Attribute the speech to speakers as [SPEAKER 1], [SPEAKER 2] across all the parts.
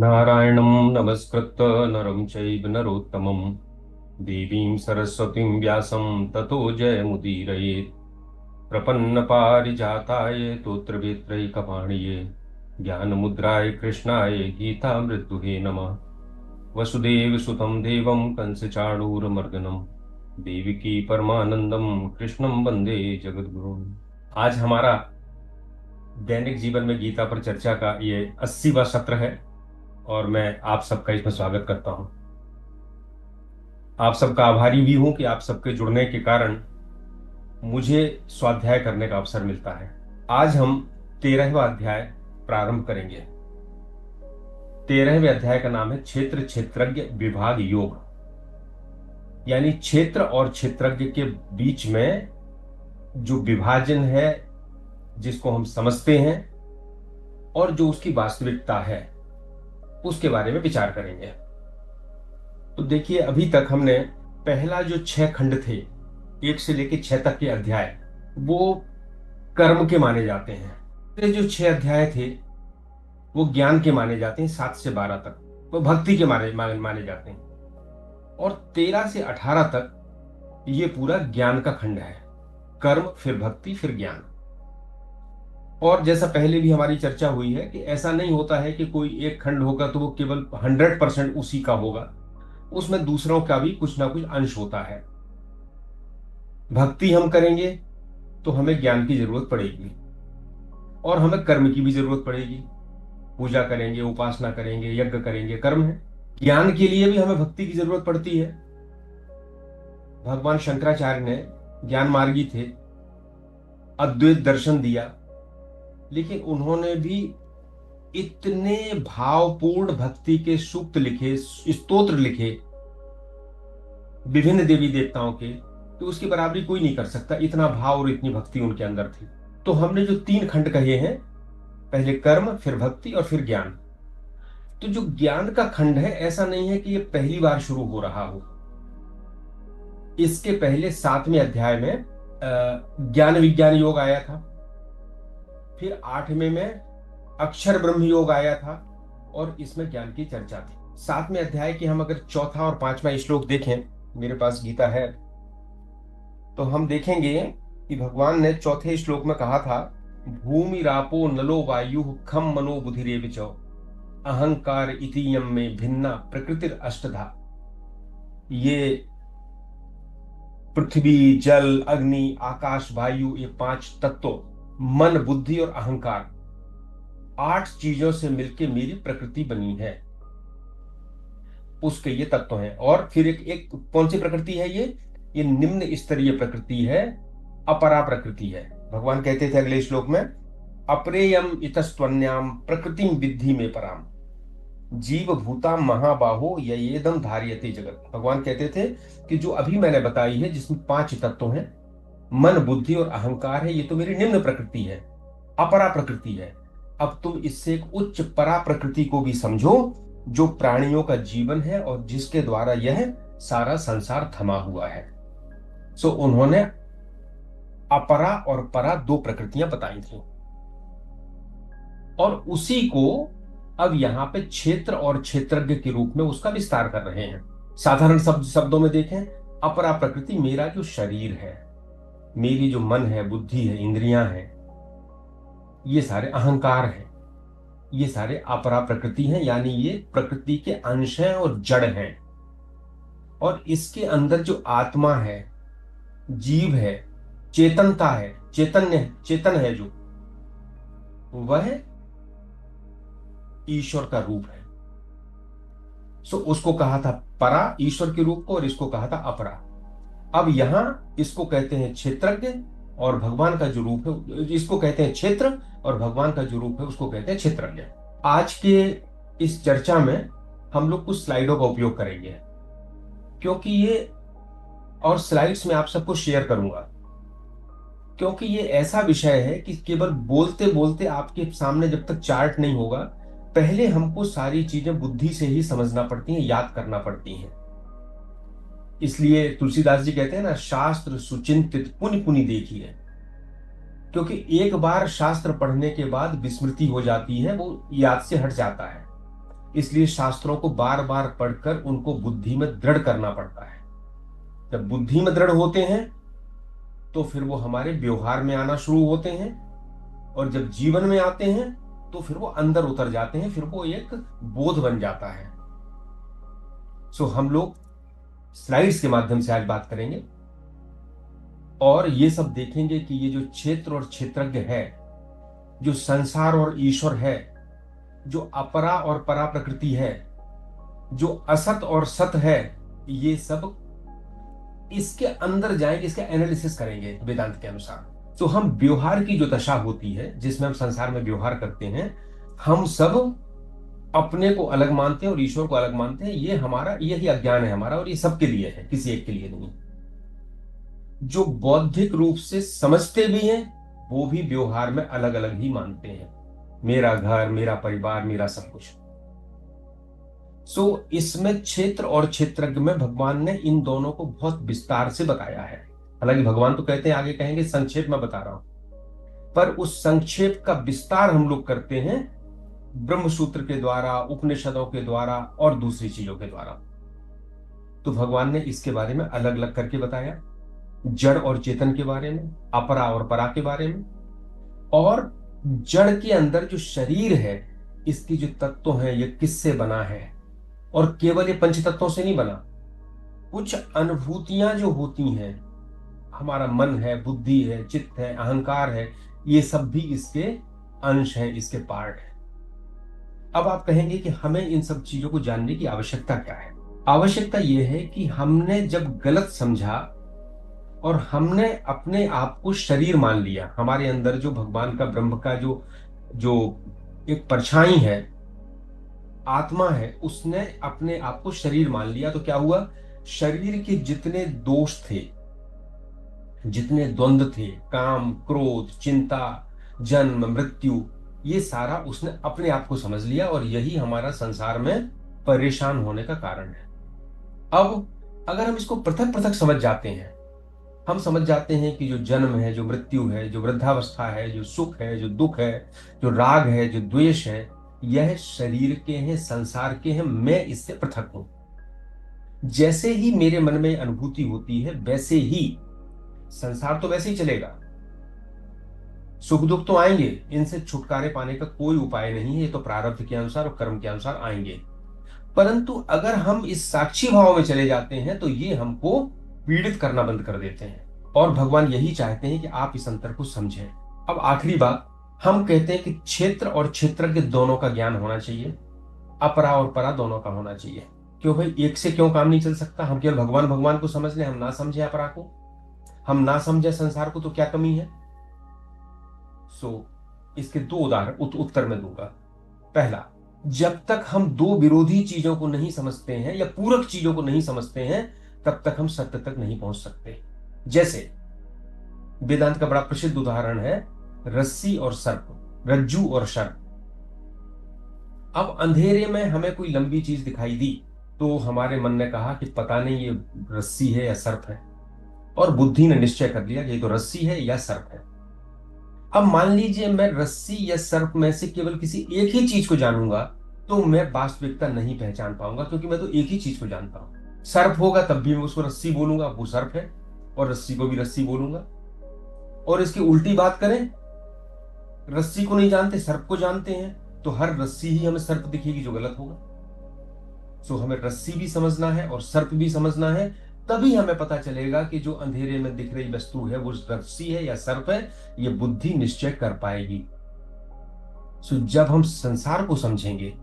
[SPEAKER 1] नारायणं नमस्कृत्य नरं चैव नरोत्तमं देवीं सरस्वतीं व्यासं ततो जयमुदीरयेत्। प्रपन्नपारिजाताय तोत्रवेत्रैकपाणिये ज्ञानमुद्राय कृष्णाय गीतामृतुहे नमः। वसुदेवसुतं देवं कंसचाणूरमर्दनं देवकी परमानंदम कृष्णं वंदे जगद्गुरुम्। आज हमारा दैनिक जीवन में गीता पर चर्चा का ये 80वां सत्र है और मैं आप सबका इसमें स्वागत करता हूं। आप सबका आभारी भी हूं कि आप सबके जुड़ने के कारण मुझे स्वाध्याय करने का अवसर मिलता है। आज हम 13वां अध्याय प्रारंभ करेंगे। 13वें अध्याय का नाम है क्षेत्र क्षेत्रज्ञ विभाग योग, यानी क्षेत्र और क्षेत्रज्ञ के बीच में जो विभाजन है, जिसको हम समझते हैं और जो उसकी वास्तविकता है, उसके बारे में विचार करेंगे। तो देखिए, अभी तक हमने पहला जो 6 खंड थे, 1 से लेकर 6 तक के अध्याय, वो कर्म के माने जाते हैं। ये जो 6 अध्याय थे वो ज्ञान के माने जाते हैं। 7 से 12 तक वो भक्ति के माने जाते हैं और 13 से 18 तक ये पूरा ज्ञान का खंड है। कर्म, फिर भक्ति, फिर ज्ञान। और जैसा पहले भी हमारी चर्चा हुई है कि ऐसा नहीं होता है कि कोई एक खंड होगा तो वो केवल 100% उसी का होगा, उसमें दूसरों का भी कुछ ना कुछ अंश होता है। भक्ति हम करेंगे तो हमें ज्ञान की जरूरत पड़ेगी और हमें कर्म की भी जरूरत पड़ेगी। पूजा करेंगे, उपासना करेंगे, यज्ञ करेंगे, कर्म है। ज्ञान के लिए भी हमें भक्ति की जरूरत पड़ती है। भगवान शंकराचार्य ने ज्ञान मार्गी थे, अद्वैत दर्शन दिया, लेकिन उन्होंने भी इतने भावपूर्ण भक्ति के सूक्त लिखे, स्तोत्र लिखे विभिन्न देवी देवताओं के, तो उसकी बराबरी कोई नहीं कर सकता। इतना भाव और इतनी भक्ति उनके अंदर थी। तो हमने जो 3 खंड कहे हैं, पहले कर्म, फिर भक्ति और फिर ज्ञान। तो जो ज्ञान का खंड है, ऐसा नहीं है कि ये पहली बार शुरू हो रहा हो। इसके पहले 7वें अध्याय में ज्ञान विज्ञान योग आया था। फिर 8वें में अक्षर ब्रह्म योग आया था और इसमें ज्ञान की चर्चा थी। 7वें अध्याय की हम अगर चौथा और 5वां श्लोक देखें, मेरे पास गीता है, तो हम देखेंगे कि भगवान ने चौथे श्लोक में कहा था, भूमि रापो नलो वायु खम मनो बुधिरेव च अहंकार इतियम में भिन्ना प्रकृतिर अष्टधा। ये पृथ्वी, जल, अग्नि, आकाश, वायु, ये 5 तत्व, मन, बुद्धि और अहंकार, 8 चीजों से मिलकर मेरी प्रकृति बनी है। उसके ये तत्व हैं। और फिर एक कौन सी प्रकृति है ये निम्न स्तरीय प्रकृति है, अपरा प्रकृति है। भगवान कहते थे अगले श्लोक में, अप्रेयम इतस्त्वन्याम प्रकृतिम विद्धि में पराम जीव भूता महाबाहो येदम धार्यते जगत। भगवान कहते थे कि जो अभी मैंने बताई है, जिसमें 5 तत्व हैं, मन, बुद्धि और अहंकार है, ये तो मेरी निम्न प्रकृति है, अपरा प्रकृति है। अब तुम इससे एक उच्च परा प्रकृति को भी समझो, जो प्राणियों का जीवन है और जिसके द्वारा यह सारा संसार थमा हुआ है। सो उन्होंने अपरा और परा 2 प्रकृतियां बताई थी और उसी को अब यहां पे क्षेत्र और क्षेत्रज्ञ के रूप में उसका विस्तार कर रहे हैं। साधारण शब्दों में देखें, अपरा प्रकृति मेरा जो शरीर है, मेरी जो मन है, बुद्धि है, इंद्रियां हैं, ये सारे अहंकार हैं, ये सारे अपरा प्रकृति हैं, यानी ये प्रकृति के अंश हैं और जड़ हैं। और इसके अंदर जो आत्मा है, जीव है, चेतनता है, चेतन है, जो वह ईश्वर का रूप है। सो उसको कहा था परा, ईश्वर के रूप को, और इसको कहा था अपरा। अब यहां इसको कहते हैं क्षेत्रज्ञ और भगवान का जो रूप है, इसको कहते हैं क्षेत्र, और भगवान का जो रूप है उसको कहते हैं क्षेत्रज्ञ। आज के इस चर्चा में हम लोग कुछ स्लाइडों का उपयोग करेंगे, क्योंकि ये, और स्लाइड्स में आप सबको शेयर करूंगा, क्योंकि ये ऐसा विषय है कि केवल बोलते बोलते आपके सामने जब तक चार्ट नहीं होगा, पहले हमको सारी चीजें बुद्धि से ही समझना पड़ती हैं, याद करना पड़ती हैं। इसलिए तुलसीदास जी कहते हैं ना, शास्त्र सुचिंतित पुनि पुनि देखिए, क्योंकि एक बार शास्त्र पढ़ने के बाद विस्मृति हो जाती है, वो याद से हट जाता है। इसलिए शास्त्रों को बार बार पढ़कर उनको बुद्धि में दृढ़ करना पड़ता है। जब बुद्धि में दृढ़ होते हैं तो फिर वो हमारे व्यवहार में आना शुरू होते हैं, और जब जीवन में आते हैं तो फिर वो अंदर उतर जाते हैं, फिर वो एक बोध बन जाता है। सो हम लोग स्लाइड्स के माध्यम से आज बात करेंगे और ये सब देखेंगे कि ये जो क्षेत्र और क्षेत्रज्ञ है, जो संसार और ईश्वर है, जो अपरा और परा प्रकृति है, जो असत और सत है, ये सब इसके अंदर जाएंगे, इसका एनालिसिस करेंगे वेदांत के अनुसार। तो हम व्यवहार की जो दशा होती है जिसमें हम संसार में व्यवहार करते हैं, हम सब अपने को अलग मानते हैं और ईश्वर को अलग मानते हैं। ये हमारा यही अज्ञान है हमारा, और ये सबके लिए है, किसी एक के लिए नहीं। जो बौद्धिक रूप से समझते भी हैं वो भी व्यवहार में अलग अलग ही मानते हैं, मेरा घर, मेरा परिवार, मेरा सब कुछ। सो इसमें क्षेत्र और क्षेत्रज्ञ में भगवान ने इन दोनों को बहुत विस्तार से बताया है। हालांकि भगवान तो कहते हैं, आगे कहेंगे, संक्षेप में बता रहा हूं, पर उस संक्षेप का विस्तार हम लोग करते हैं ब्रह्म सूत्र के द्वारा, उपनिषदों के द्वारा और दूसरी चीजों के द्वारा। तो भगवान ने इसके बारे में अलग अलग करके बताया, जड़ और चेतन के बारे में, अपरा और परा के बारे में, और जड़ के अंदर जो शरीर है, इसकी जो तत्व है, ये किससे बना है, और केवल ये पंच तत्वों से नहीं बना। कुछ अनुभूतियां जो होती हैं, हमारा मन है, बुद्धि है, चित्त है, अहंकार है, ये सब भी इसके अंश हैं, इसके पार्ट हैं। अब आप कहेंगे कि हमें इन सब चीजों को जानने की आवश्यकता क्या है? आवश्यकता यह है कि हमने जब गलत समझा और हमने अपने आप को शरीर मान लिया, हमारे अंदर जो भगवान का, ब्रह्म का जो जो एक परछाई है, आत्मा है, उसने अपने आप को शरीर मान लिया, तो क्या हुआ? शरीर के जितने दोष थे, जितने द्वंद्व थे, काम, क्रोध, चिंता, जन्म, मृत्यु, ये सारा उसने अपने आप को समझ लिया, और यही हमारा संसार में परेशान होने का कारण है। अब अगर हम इसको पृथक पृथक समझ जाते हैं, हम समझ जाते हैं कि जो जन्म है, जो मृत्यु है, जो वृद्धावस्था है, जो सुख है, जो दुख है, जो राग है, जो द्वेष है, यह शरीर के हैं, संसार के हैं, मैं इससे पृथक हूं। जैसे ही मेरे मन में अनुभूति होती है, वैसे ही संसार तो वैसे ही चलेगा, सुख दुख तो आएंगे, इनसे छुटकारे पाने का कोई उपाय नहीं है, ये तो प्रारब्ध के अनुसार और कर्म के अनुसार आएंगे। परंतु अगर हम इस साक्षी भाव में चले जाते हैं तो ये हमको पीड़ित करना बंद कर देते हैं, और भगवान यही चाहते हैं कि आप इस अंतर को समझें। अब आखिरी बात, हम कहते हैं कि क्षेत्र और क्षेत्रज्ञ दोनों का ज्ञान होना चाहिए, अपरा और परा दोनों का होना चाहिए। क्यों भाई, एक से क्यों काम नहीं चल सकता? हम केवल भगवान भगवान को समझ लें, हम ना समझे अपरा को, हम ना समझे संसार को, तो क्या कमी है? इसके दो उदाहरण उत्तर में दूंगा। पहला, जब तक हम दो विरोधी चीजों को नहीं समझते हैं या पूरक चीजों को नहीं समझते हैं, तब तक हम सत्य तक नहीं पहुंच सकते। जैसे वेदांत का बड़ा प्रसिद्ध उदाहरण है रस्सी और सर्प, रज्जू और सर्प। अब अंधेरे में हमें कोई लंबी चीज दिखाई दी, तो हमारे मन ने कहा कि पता नहीं ये रस्सी है या सर्प है, और बुद्धि ने निश्चय कर लिया कि ये तो रस्सी है या सर्प है। अब मान लीजिए मैं रस्सी या सर्प में से केवल किसी एक ही चीज को जानूंगा, तो मैं वास्तविकता नहीं पहचान पाऊंगा, क्योंकि मैं तो एक ही चीज को जानता हूं। सर्प होगा तब भी मैं उसको रस्सी बोलूंगा, वो सर्प है, और रस्सी को भी रस्सी बोलूंगा। और इसकी उल्टी बात करें, रस्सी को नहीं जानते, सर्प को जानते हैं, तो हर रस्सी ही हमें सर्प दिखेगी, जो गलत होगा। हमें रस्सी भी समझना है और सर्प भी समझना है, तभी हमें पता चलेगा कि जो अंधेरे में दिख रही वस्तु है वो रस्सी है या सर्प है, ये बुद्धि निश्चय कर पाएगी। जब हम संसार को समझेंगे,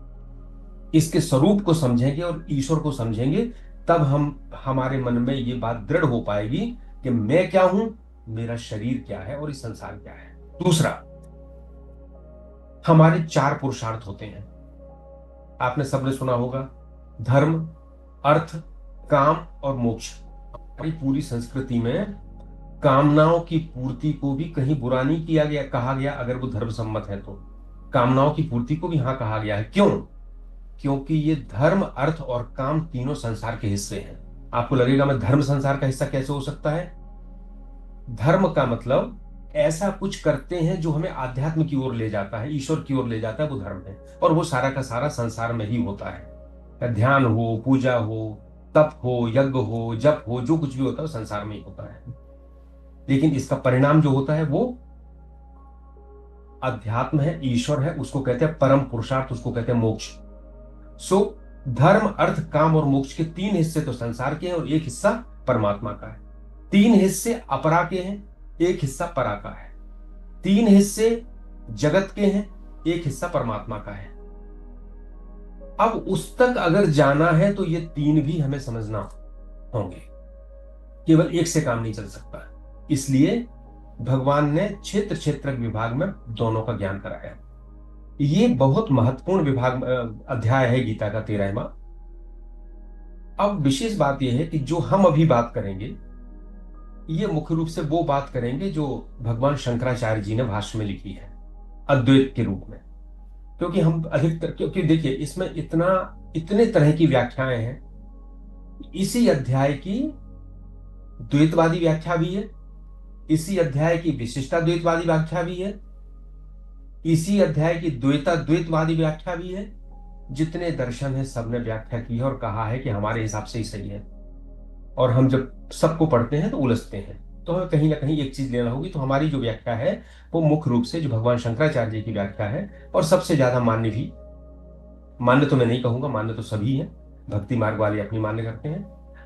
[SPEAKER 1] इसके स्वरूप को समझेंगे और ईश्वर को समझेंगे, तब हमारे मन में ये बात दृढ़ हो पाएगी कि मैं क्या हूं, मेरा शरीर क्या है और इस संसार क्या है। दूसरा, हमारे चार पुरुषार्थ होते हैं, आपने सबने सुना होगा, धर्म, अर्थ, काम और मोक्ष। हमारी पूरी संस्कृति में कामनाओं की पूर्ति को भी कहीं बुरा नहीं किया गया, कहा गया, अगर वो धर्म सम्मत है तो कामनाओं की पूर्ति को भी हाँ कहा गया है। क्यों? क्योंकि ये धर्म, अर्थ और काम तीनों संसार के हिस्से हैं। आपको लगेगा मैं धर्म संसार का हिस्सा कैसे हो सकता है? धर्म का मतलब ऐसा कुछ करते हैं जो हमें आध्यात्म की ओर ले जाता है, ईश्वर की ओर ले जाता है, वो धर्म है। और वो सारा का सारा संसार में ही होता है। ध्यान हो, पूजा हो, तप हो, यज्ञ हो, जप हो, जो कुछ भी होता है वो संसार में ही होता है। लेकिन इसका परिणाम जो होता है वो अध्यात्म है, ईश्वर है, उसको कहते हैं परम पुरुषार्थ, उसको कहते हैं मोक्ष। सो धर्म, अर्थ, काम और मोक्ष के तीन हिस्से तो संसार के हैं और एक हिस्सा परमात्मा का है। तीन हिस्से अपरा के हैं, एक हिस्सा परा का है। तीन हिस्से जगत के हैं, एक हिस्सा परमात्मा का है। अब उस तक अगर जाना है तो ये तीन भी हमें समझना होंगे, केवल एक से काम नहीं चल सकता। इसलिए भगवान ने क्षेत्र क्षेत्रक विभाग में दोनों का ज्ञान कराया। ये बहुत महत्वपूर्ण विभाग अध्याय है गीता का 13वां। अब विशेष बात यह है कि जो हम अभी बात करेंगे ये मुख्य रूप से वो बात करेंगे जो भगवान शंकराचार्य जी ने भाष्य में लिखी है अद्वैत के रूप में। क्योंकि हम अधिकतर, क्योंकि देखिए इसमें इतने तरह की व्याख्याएं हैं। इसी अध्याय की द्वैतवादी व्याख्या भी है, इसी अध्याय की विशिष्टा द्वैतवादी व्याख्या भी है, इसी अध्याय की द्वैतवादी व्याख्या भी है। जितने दर्शन है सबने व्याख्या की है और कहा है कि हमारे हिसाब से ही सही है। और हम जब सबको पढ़ते हैं तो उलझते हैं, तो हमें कहीं ना कहीं एक चीज लेना होगी। तो हमारी जो व्याख्या है वो मुख्य रूप से जो भगवान शंकराचार्य जी की व्याख्या है, और सबसे ज्यादा मान्य भी, मान्य तो मैं नहीं कहूंगा, मान्य तो सभी हैं, भक्ति मार्ग वाले अपनी मान्य करते हैं।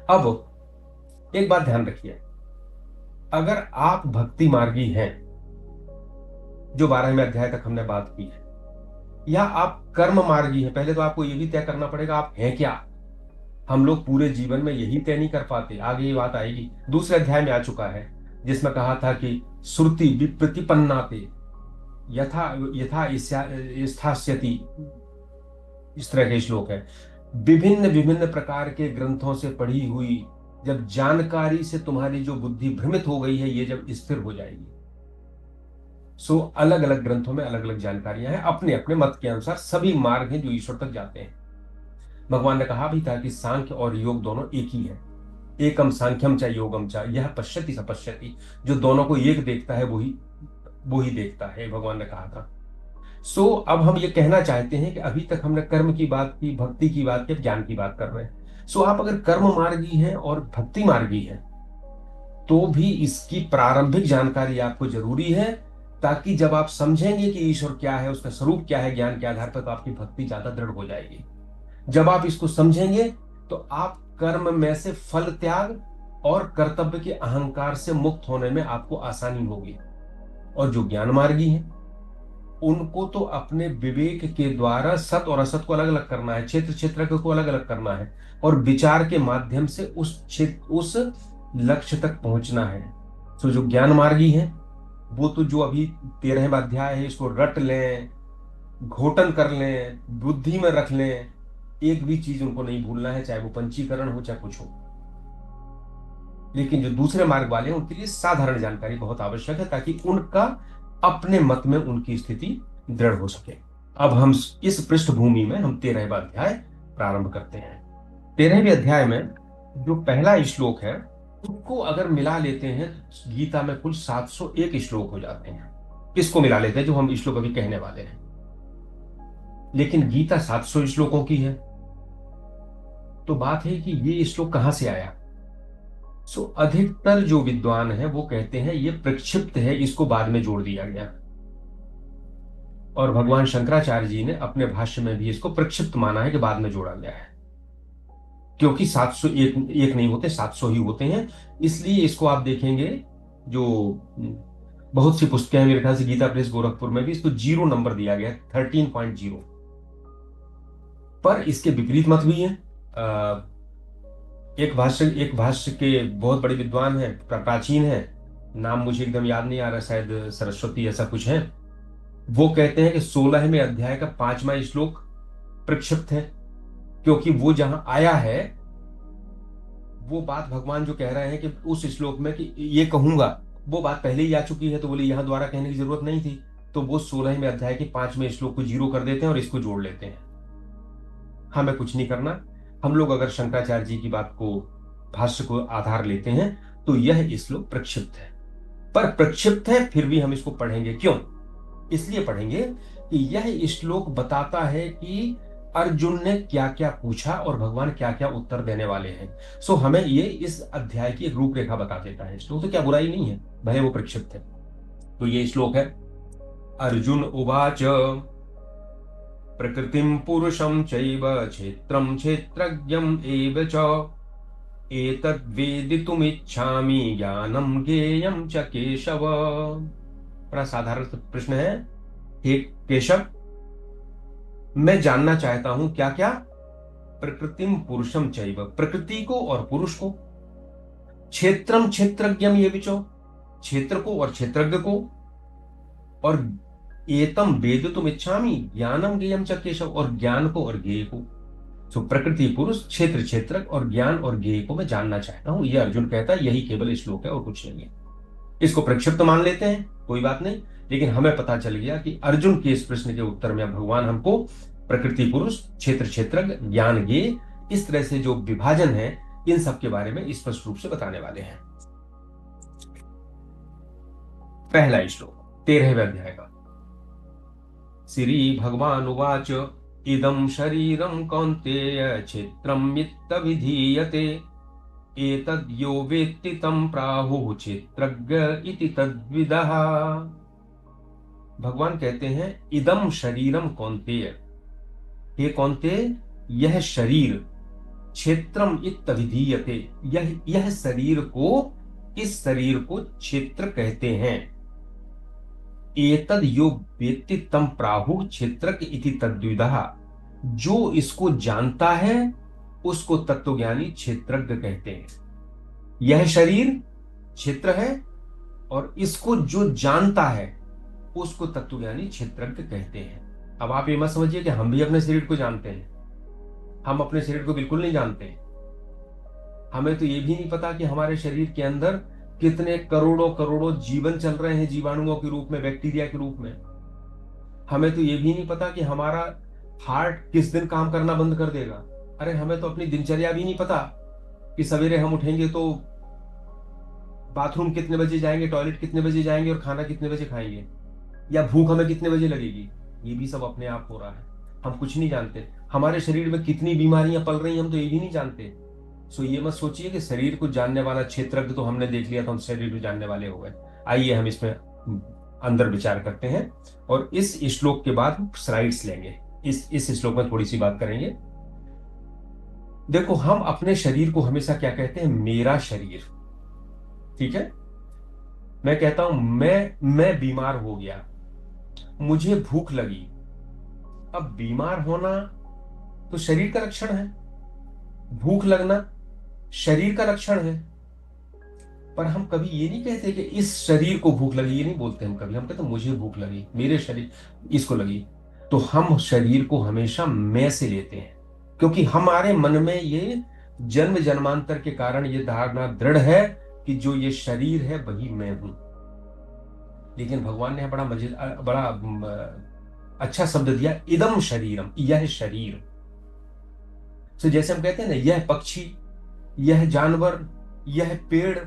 [SPEAKER 1] अब एक बात ध्यान रखिए, अगर आप भक्ति मार्गी हैं, जो 12वें अध्याय तक हमने बात की है, या आप कर्म मार्गी हैं, पहले तो आपको यह भी तय करना पड़ेगा आप हैं क्या। हम लोग पूरे जीवन में यही तय नहीं कर पाते, आगे ये बात आएगी। दूसरे अध्याय में आ चुका है जिसमें कहा था कि श्रुति विप्रतिपन्नाते यथा यथा स्थास्यति, इस तरह के श्लोक है। विभिन्न विभिन्न प्रकार के ग्रंथों से पढ़ी हुई जब जानकारी से तुम्हारी जो बुद्धि भ्रमित हो गई है, ये जब स्थिर हो जाएगी। सो अलग अलग ग्रंथों में अलग अलग जानकारियां हैं, अपने अपने मत के अनुसार सभी मार्ग हैं जो ईश्वर तक जाते हैं। भगवान ने कहा भी था कि सांख्य और योग दोनों एक ही है। एकम सांख्यम च योगम च यह पश्यति स पश्यति, जो दोनों को एक देखता है वो ही देखता है, भगवान ने कहा था। सो अब हम ये कहना चाहते हैं कि अभी तक हमने कर्म की बात की, भक्ति की बात की, ज्ञान की बात कर रहे हैं। सो आप अगर कर्म मार्गी हैं और भक्ति मार्गी हैं तो भी इसकी प्रारंभिक जानकारी आपको जरूरी है, ताकि जब आप समझेंगे कि ईश्वर क्या है, उसका स्वरूप क्या है, ज्ञान के आधार पर, तो आपकी भक्ति ज्यादा दृढ़ हो जाएगी। जब आप इसको समझेंगे तो आप कर्म में से फल त्याग और कर्तव्य के अहंकार से मुक्त होने में आपको आसानी होगी। और जो ज्ञान मार्गी हैं उनको तो अपने विवेक के द्वारा सत और असत को अलग अलग करना है, क्षेत्र क्षेत्र को अलग अलग करना है, और विचार के माध्यम से उस लक्ष्य तक पहुंचना है। तो जो ज्ञान मार्गी है वो तो जो अभी 13वां अध्याय है इसको रट लें, घोटन कर लें, बुद्धि में रख लें, एक भी चीज उनको नहीं भूलना है, चाहे वो पंचीकरण हो चाहे कुछ हो। लेकिन जो दूसरे मार्ग वाले हैं उनके लिए साधारण जानकारी बहुत आवश्यक है, ताकि उनका अपने मत में उनकी स्थिति दृढ़ हो सके। अब हम इस पृष्ठभूमि में हम 13वां अध्याय प्रारंभ करते हैं। 13वें अध्याय में जो पहला श्लोक है उसको अगर मिला लेते हैं तो गीता में कुल 701 श्लोक हो जाते हैं। इसको मिला लेते हैं जो हम श्लोक अभी कहने वाले हैं। लेकिन गीता 700 श्लोकों की है, तो बात है कि ये श्लोक कहां से आया। सो अधिकतर जो विद्वान हैं वो कहते हैं ये प्रक्षिप्त है, इसको बाद में जोड़ दिया गया। और भगवान शंकराचार्य जी ने अपने भाष्य में भी इसको प्रक्षिप्त माना है कि बाद में जोड़ा गया है, क्योंकि 701 एक नहीं होते, 700 ही होते हैं। इसलिए इसको आप देखेंगे जो बहुत सी पुस्तकें हैं, मेरे ख्याल से गीता प्रेस गोरखपुर में भी इसको 0 नंबर दिया गया है, 13.0। पर इसके विपरीत मत भी है। एक भाष्य के बहुत बड़े विद्वान हैं, प्राचीन है, नाम मुझे एकदम याद नहीं आ रहा, शायद सरस्वती ऐसा कुछ है। वो कहते हैं कि 16वें अध्याय का 5वां श्लोक प्रक्षिप्त है, क्योंकि वो जहां आया है वो बात भगवान जो कह रहे हैं कि उस श्लोक में कि ये कहूंगा, वो बात पहले ही आ चुकी है, तो बोले यहां द्वारा कहने की जरूरत नहीं थी। तो वो 16वें अध्याय के 5वें श्लोक को 0 कर देते हैं और इसको जोड़ लेते हैं। हमें कुछ नहीं करना। हम लोग अगर शंकराचार्य जी की बात को, भाष्य को आधार लेते हैं तो यह श्लोक प्रक्षिप्त है। पर प्रक्षिप्त है, फिर भी हम इसको पढ़ेंगे। क्यों? इसलिए पढ़ेंगे कि यह श्लोक बताता है कि अर्जुन ने क्या क्या पूछा और भगवान क्या क्या उत्तर देने वाले हैं। सो हमें ये इस अध्याय की एक रूपरेखा बता देता है श्लोक। तो क्या बुराई नहीं है, भले वो प्रक्षिप्त है। तो ये श्लोक है, अर्जुन उवाच प्रकृतिं पुरुषं चैव क्षेत्रं क्षेत्रज्ञम् एव च एतद्वेदितुमिच्छामि ज्ञानं ज्ञेयं च केशव। बड़ा साधारण प्रश्न है। हे केशव, मैं जानना चाहता हूं क्या क्या? प्रकृतिम पुरुषम चैव, प्रकृति को और पुरुष को, क्षेत्रम क्षेत्रज्ञम ये विचो, क्षेत्र को और क्षेत्रज्ञ को, और एतम वेद तुम इच्छामी ज्ञानम ज्ञेयम च केशव, और ज्ञान को और ज्ञेय को। तो प्रकृति पुरुष, क्षेत्र क्षेत्रज्ञ और ज्ञान और ज्ञेय को मैं जानना चाहता हूं, ये अर्जुन कहता है। यही केवल श्लोक है और कुछ नहीं है। इसको प्रक्षिप्त मान लेते हैं, कोई बात नहीं, लेकिन हमें पता चल गया कि अर्जुन के इस प्रश्न के उत्तर में भगवान हमको प्रकृति पुरुष, क्षेत्र क्षेत्रज्ञ, ज्ञान ज्ञेय, इस तरह से जो विभाजन है इन सब के बारे में स्पष्ट रूप से बताने वाले हैं। पहला श्लोक 13वें अध्याय का। श्री भगवान उवाच इदं शरीरं कौन्तेय क्षेत्रं वित्तविधीयते एतद्यो वेत्ति तं प्राहुः क्षेत्रज्ञ इति तद्विदः। भगवान कहते हैं इदम शरीरम कौन्तेय, हे कौन्तेय यह शरीर, क्षेत्रम इत्तविधीयते, यह शरीर को, इस शरीर को क्षेत्र कहते हैं। एतद यो वेत्ति तम प्राहुः क्षेत्रज्ञ इति तद्विदः, जो इसको जानता है उसको तत्वज्ञानी क्षेत्रज्ञ कहते हैं। यह शरीर क्षेत्र है और इसको जो जानता है उसको तत्वज्ञानी क्षेत्रज्ञ कहते हैं। अब आप ये मत समझिए कि हम भी अपने शरीर को जानते हैं। हम अपने शरीर को बिल्कुल नहीं जानते। हमें तो ये भी नहीं पता कि हमारे शरीर के अंदर कितने करोड़ों करोड़ों जीवन चल रहे हैं, जीवाणुओं के रूप में, बैक्टीरिया के रूप में। हमें तो ये भी नहीं पता कि हमारा हार्ट किस दिन काम करना बंद कर देगा। अरे हमें तो अपनी दिनचर्या भी नहीं पता कि सवेरे हम उठेंगे तो बाथरूम कितने बजे जाएंगे, टॉयलेट कितने बजे जाएंगे और खाना कितने बजे खाएंगे, या भूख हमें कितने बजे लगेगी। ये भी सब अपने आप हो रहा है, हम कुछ नहीं जानते। हमारे शरीर में कितनी बीमारियां पल रही हैं हम तो ये भी नहीं जानते। सो ये मत सोचिए कि शरीर को जानने वाला क्षेत्रज्ञ तो हमने देख लिया तो हम शरीर को जानने वाले हो गए। आइए हम इसमें अंदर विचार करते हैं और इस श्लोक के बाद स्लाइड्स लेंगे। इस श्लोक में थोड़ी सी बात करेंगे। देखो, हम अपने शरीर को हमेशा क्या कहते हैं? मेरा शरीर। ठीक है, मैं कहता हूं मैं बीमार हो गया, मुझे भूख लगी। अब बीमार होना तो शरीर का लक्षण है, भूख लगना शरीर का लक्षण है। पर हम कभी ये नहीं कहते कि इस शरीर को भूख लगी, ये नहीं बोलते हम कभी। हम कहते मुझे भूख लगी, मेरे शरीर इसको लगी। तो हम शरीर को हमेशा मैं से लेते हैं, क्योंकि हमारे मन में ये जन्म जन्मांतर के कारण ये धारणा दृढ़ है कि जो ये शरीर है वही मैं हूं। लेकिन भगवान ने बड़ा अच्छा शब्द दिया, इदम शरीरम, यह शरीर। तो जैसे हम कहते हैं ना, यह पक्षी, यह जानवर, यह पेड़।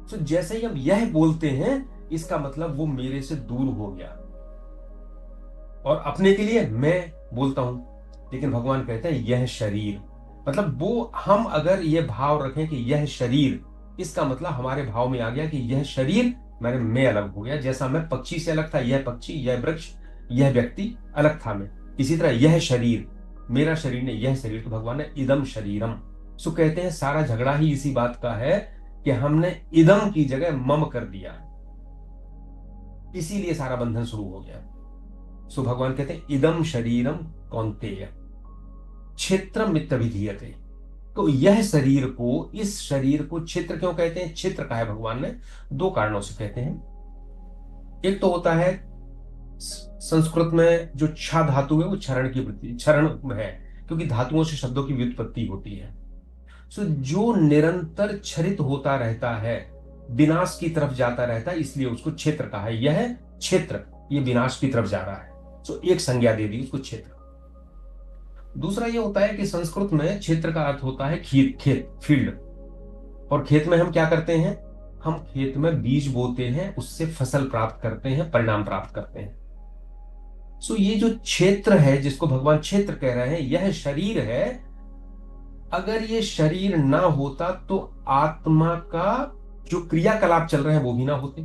[SPEAKER 1] तो जैसे ही हम यह बोलते हैं इसका मतलब वो मेरे से दूर हो गया और अपने के लिए मैं बोलता हूं। लेकिन भगवान कहते हैं यह शरीर, मतलब वो हम अगर ये भाव रखें कि यह शरीर, इसका मतलब हमारे भाव में आ गया कि यह शरीर मैंने मैं अलग हो गया। जैसा मैं पक्षी से अलग था, यह पक्षी, यह वृक्ष, यह व्यक्ति अलग था मैं, इसी तरह यह शरीर, मेरा शरीर ने यह शरीर। तो भगवान ने इदम शरीरम। सो कहते हैं सारा झगड़ा ही इसी बात का है कि हमने इदम की जगह मम कर दिया, इसीलिए सारा बंधन शुरू हो गया। सो भगवान कहते हैं इदम शरीरम कौन्तेय क्षेत्रम मित्तविधीयते। तो यह शरीर को, इस शरीर को क्षेत्र क्यों कहते हैं? क्षेत्र का है भगवान ने दो कारणों से कहते हैं। एक तो होता है संस्कृत में जो क्षा धातु है वो क्षरण की वृत्ति, क्षरण है, क्योंकि धातुओं से शब्दों की व्युत्पत्ति होती है। सो जो निरंतर क्षरित होता रहता है, विनाश की तरफ जाता रहता है, इसलिए उसको क्षेत्र कहा है। यह क्षेत्र, ये विनाश की तरफ जा रहा है, सो एक संज्ञा दे दी उसको क्षेत्र। दूसरा ये होता है कि संस्कृत में क्षेत्र का अर्थ होता है खेत, फील्ड। और खेत में हम क्या करते हैं? हम खेत में बीज बोते हैं, उससे फसल प्राप्त करते हैं, परिणाम प्राप्त करते हैं। सो ये जो क्षेत्र है जिसको भगवान क्षेत्र कह रहे हैं, यह शरीर है। अगर ये शरीर ना होता तो आत्मा का जो क्रियाकलाप चल रहे हैं वो भी ना होते।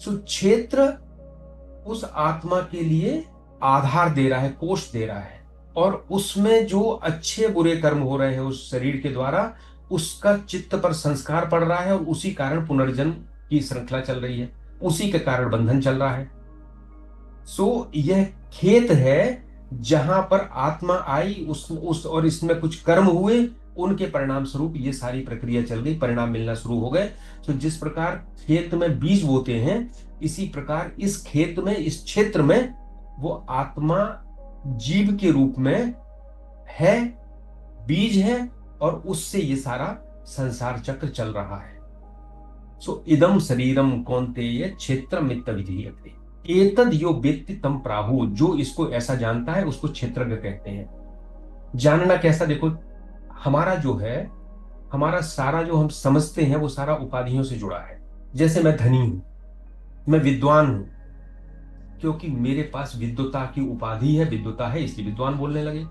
[SPEAKER 1] सो क्षेत्र उस आत्मा के लिए आधार दे रहा है, कोष दे रहा है, और उसमें जो अच्छे बुरे कर्म हो रहे हैं उस शरीर के द्वारा, उसका चित्त पर संस्कार पड़ रहा है, और उसी कारण पुनर्जन्म की श्रृंखला चल रही है, उसी के कारण बंधन चल रहा है। सो यह खेत है जहां पर आत्मा आई, उस और इसमें कुछ कर्म हुए, उनके परिणाम स्वरूप ये सारी प्रक्रिया चल गई, परिणाम मिलना शुरू हो गए। तो जिस प्रकार खेत में बीज बोते हैं, इसी प्रकार इस खेत में, इस क्षेत्र में वो आत्मा जीव के रूप में है, बीज है, और उससे ये सारा संसार चक्र चल रहा है। सो इदम शरीरम कौन्तेय क्षेत्रमित्त विधीयते एतद यो वेत्ति तम प्राहु। जो इसको ऐसा जानता है उसको क्षेत्रज्ञ कहते हैं। जानना कैसा? देखो, हमारा जो है, हमारा सारा जो हम समझते हैं वो सारा उपाधियों से जुड़ा है। जैसे मैं धनी हूं, मैं विद्वान हूं, क्योंकि मेरे पास विद्वता की उपाधि है, विद्वता है इसलिए विद्वान बोलने लगे,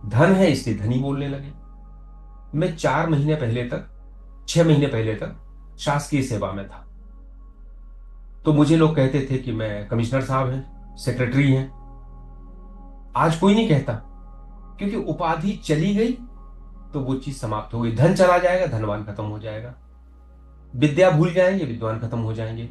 [SPEAKER 1] धन है इसलिए धनी बोलने लगे। मैं 4 महीने पहले तक, 6 महीने पहले तक शासकीय सेवा में था, तो मुझे लोग कहते थे कि मैं कमिश्नर साहब हैं, सेक्रेटरी हैं। आज कोई नहीं कहता, क्योंकि उपाधि चली गई तो वो चीज समाप्त हो गई। धन चला जाएगा, धनवान खत्म हो जाएगा। विद्या भूल जाएंगे, विद्वान खत्म हो जाएंगे।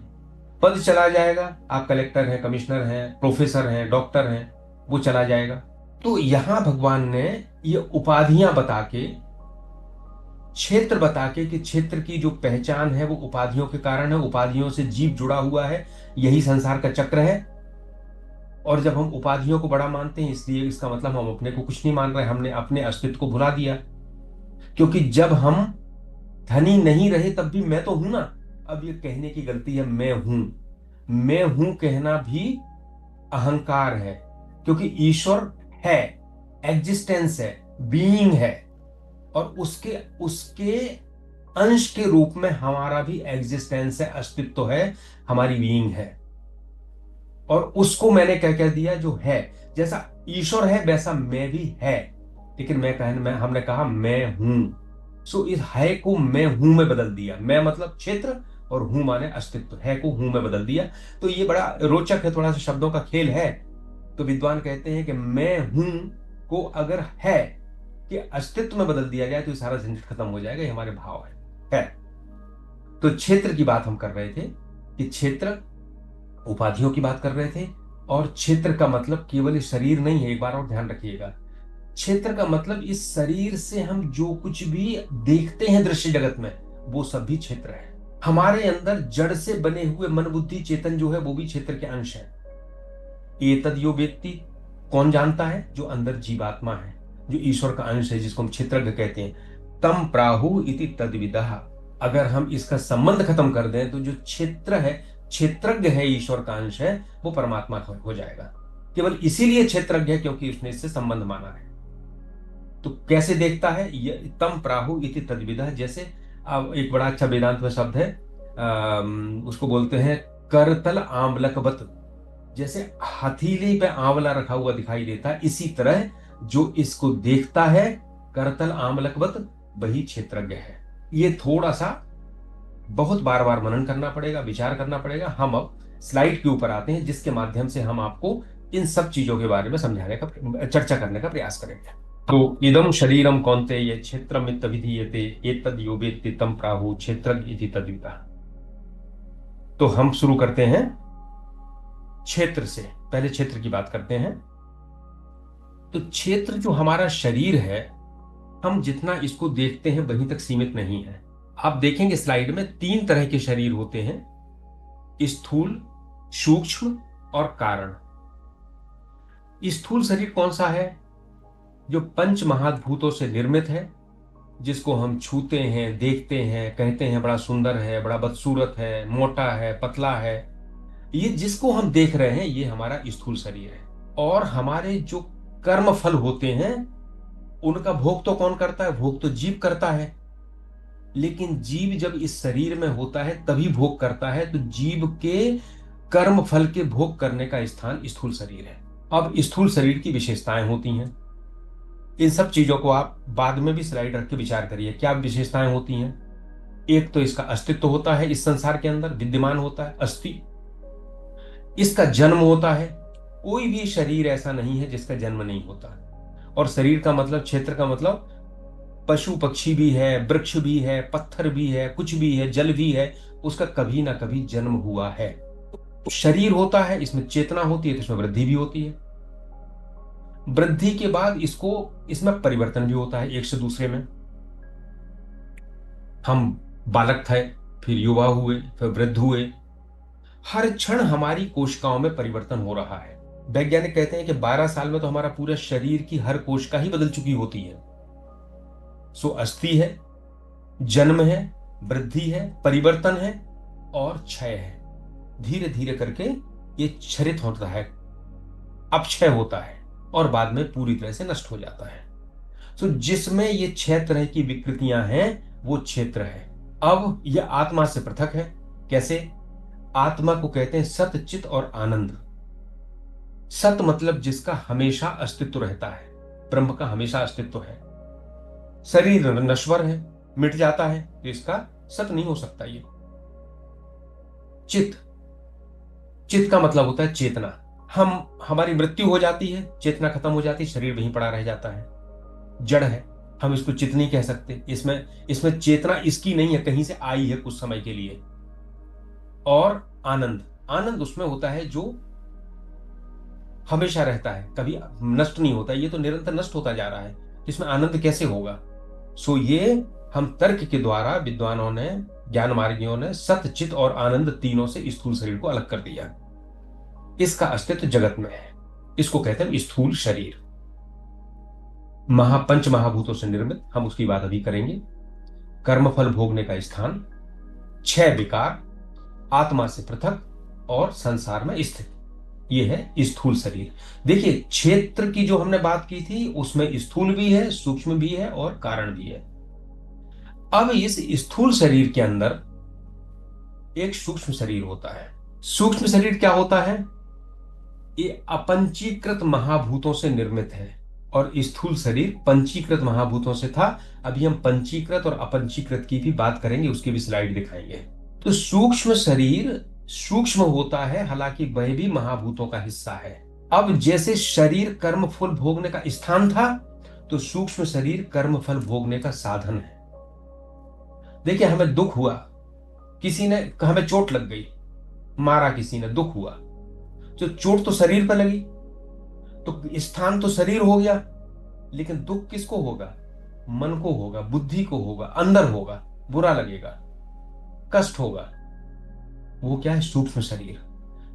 [SPEAKER 1] पद चला जाएगा, आप कलेक्टर हैं, कमिश्नर हैं, प्रोफेसर हैं, डॉक्टर हैं, वो चला जाएगा। तो यहां भगवान ने ये उपाधियां बता के, क्षेत्र बता के, कि क्षेत्र की जो पहचान है वो उपाधियों के कारण है, उपाधियों से जीव जुड़ा हुआ है, यही संसार का चक्र है। और जब हम उपाधियों को बड़ा मानते हैं, इसलिए इसका मतलब हम अपने को कुछ नहीं मान रहे, हमने अपने अस्तित्व को भुला दिया। क्योंकि जब हम धनी नहीं रहे तब भी मैं तो हूं ना। अब ये कहने की गलती है, मैं हूं। मैं हूं कहना भी अहंकार है, क्योंकि ईश्वर है, एग्जिस्टेंस है, बीइंग है, और उसके उसके अंश के रूप में हमारा भी एग्जिस्टेंस है, अस्तित्व है, हमारी बीइंग है। और उसको मैंने क्या कह दिया? जो है, जैसा ईश्वर है वैसा मैं भी है, लेकिन हमने कहा मैं हूं। सो इस है को मैं हूं में बदल दिया। मैं मतलब क्षेत्र, और हूं माने अस्तित्व, है को हूं में बदल दिया। तो ये बड़ा रोचक है, थोड़ा सा शब्दों का खेल है। तो विद्वान कहते हैं कि मैं हूं को अगर है कि अस्तित्व में बदल दिया जाए तो ये सारा झंझट खत्म हो जाएगा। ये हमारे भाव है। तो क्षेत्र की बात हम कर रहे थे, कि क्षेत्र उपाधियों की बात कर रहे थे, और क्षेत्र का मतलब केवल शरीर नहीं है। एक बार और ध्यान रखिएगा, क्षेत्र का मतलब इस शरीर से हम जो कुछ भी देखते हैं दृश्य जगत में, वो सब भी क्षेत्र है। हमारे अंदर जड़ से बने हुए मन बुद्धि चेतन जो है, वो भी क्षेत्र के अंश है। एतद यो वेत्ति, कौन जानता है? जो अंदर जीवात्मा है, जो ईश्वर का अंश है, जिसको हम क्षेत्रज्ञ कहते हैं। तम प्राहु इति तद्विदः। अगर हम इसका संबंध खत्म कर दें तो जो क्षेत्र है, क्षेत्रज्ञ है, ईश्वर का अंश है, वो परमात्मा हो जाएगा। केवल इसीलिए क्षेत्रज्ञ है क्योंकि उसने इससे संबंध माना है। तो कैसे देखता है? तम प्राहु इति तद्विदः। जैसे अब एक बड़ा अच्छा वेदांत में शब्द है, उसको बोलते हैं करतल आंवलकवत। जैसे हथेली पे आंवला रखा हुआ दिखाई देता है, इसी तरह जो इसको देखता है करतल आंवलकवत, वही क्षेत्रज्ञ है। ये थोड़ा सा बहुत बार बार मनन करना पड़ेगा, विचार करना पड़ेगा। हम अब स्लाइड के ऊपर आते हैं, जिसके माध्यम से हम आपको इन सब चीजों के बारे में समझाने का, चर्चा करने का प्रयास करेंगे। तो इदम शरीरम कौन्तेय क्षेत्रमित्त विधीयते एतद् यो वेत्ति तम प्राहु क्षेत्रज्ञ इति तद्विदः। तो हम शुरू करते हैं क्षेत्र से। पहले क्षेत्र की बात करते हैं। तो क्षेत्र जो हमारा शरीर है, हम जितना इसको देखते हैं वहीं तक सीमित नहीं है। आप देखेंगे स्लाइड में 3 तरह के शरीर होते हैं, स्थूल, सूक्ष्म और कारण। स्थूल शरीर कौन सा है? जो 5 महाभूतों से निर्मित है, जिसको हम छूते हैं, देखते हैं, कहते हैं बड़ा सुंदर है, बड़ा बदसूरत है, मोटा है, पतला है। ये जिसको हम देख रहे हैं, ये हमारा स्थूल शरीर है। और हमारे जो कर्म फल होते हैं, उनका भोग तो कौन करता है? भोग तो जीव करता है। लेकिन जीव जब इस शरीर में होता है तभी भोग करता है, तो जीव के कर्म फल के भोग करने का स्थान स्थूल शरीर है। अब स्थूल शरीर की विशेषताएं होती हैं, इन सब चीजों को आप बाद में भी स्लाइड रख के विचार करिए क्या विशेषताएं होती हैं। एक तो इसका अस्तित्व होता है, इस संसार के अंदर विद्यमान होता है, अस्थि। इसका जन्म होता है, कोई भी शरीर ऐसा नहीं है जिसका जन्म नहीं होता। और शरीर का मतलब, क्षेत्र का मतलब, पशु पक्षी भी है, वृक्ष भी है, पत्थर भी है, कुछ भी है, जल भी है, उसका कभी ना कभी जन्म हुआ है। तो शरीर होता है, इसमें चेतना होती है, तो इसमें वृद्धि भी होती है। वृद्धि के बाद इसमें परिवर्तन भी होता है एक से दूसरे में। हम बालक थे, फिर युवा हुए, फिर वृद्ध हुए। हर क्षण हमारी कोशिकाओं में परिवर्तन हो रहा है। वैज्ञानिक कहते हैं कि 12 साल में तो हमारा पूरा शरीर की हर कोशिका ही बदल चुकी होती है। सो अस्थि है, जन्म है, वृद्धि है, परिवर्तन है और क्षय है। धीरे धीरे करके ये क्षरित होता है, अपक्षय होता है और बाद में पूरी तरह से नष्ट हो जाता है। तो जिसमें ये 6 तरह की विकृतियां हैं वो क्षेत्र है। अब यह आत्मा से पृथक है। कैसे? आत्मा को कहते हैं सत, चित और आनंद। सत मतलब जिसका हमेशा अस्तित्व रहता है, ब्रह्म का हमेशा अस्तित्व है। शरीर नश्वर है, मिट जाता है, तो इसका सत नहीं हो सकता ये। चित, चित का मतलब होता है चेतना। हमारी मृत्यु हो जाती है, चेतना खत्म हो जाती है, शरीर वहीं पड़ा रह जाता है, जड़ है। हम इसको चित नहीं कह सकते, इसमें इसमें चेतना इसकी नहीं है, कहीं से आई है कुछ समय के लिए। और आनंद, आनंद उसमें होता है जो हमेशा रहता है, कभी नष्ट नहीं होता। ये तो निरंतर नष्ट होता जा रहा है, इसमें आनंद कैसे होगा? सो ये हम तर्क के द्वारा, विद्वानों ने, ज्ञान मार्गियों ने सत, चित और आनंद तीनों से स्थूल शरीर को अलग कर दिया। इसका अस्तित्व जगत में है, इसको कहते हैं स्थूल शरीर। पंच महाभूतों से निर्मित, हम उसकी बात अभी करेंगे। कर्मफल भोगने का स्थान, 6 विकार, आत्मा से पृथक और संसार में स्थित, ये है स्थूल शरीर। देखिए, क्षेत्र की जो हमने बात की थी उसमें स्थूल भी है, सूक्ष्म भी है और कारण भी है। अब इस स्थूल शरीर के अंदर एक सूक्ष्म शरीर होता है। सूक्ष्म शरीर क्या होता है? ये अपंचीकृत महाभूतों से निर्मित है और स्थूल शरीर पंचीकृत महाभूतों से था। अभी हम पंचीकृत और अपंचीकृत की भी बात करेंगे, उसकी भी स्लाइड दिखाएंगे। तो सूक्ष्म शरीर सूक्ष्म होता है, हालांकि वह भी महाभूतों का हिस्सा है। अब जैसे शरीर कर्म फल भोगने का स्थान था, तो सूक्ष्म शरीर कर्म फल भोगने का साधन है। देखिए, हमें दुख हुआ, किसी ने, हमें चोट लग गई, मारा किसी ने, दुख हुआ, तो चोट तो शरीर पर लगी, तो स्थान तो शरीर हो गया, लेकिन दुख किसको होगा? मन को होगा, बुद्धि को होगा, अंदर होगा, बुरा लगेगा, कष्ट होगा। वो क्या है? सूक्ष्म शरीर।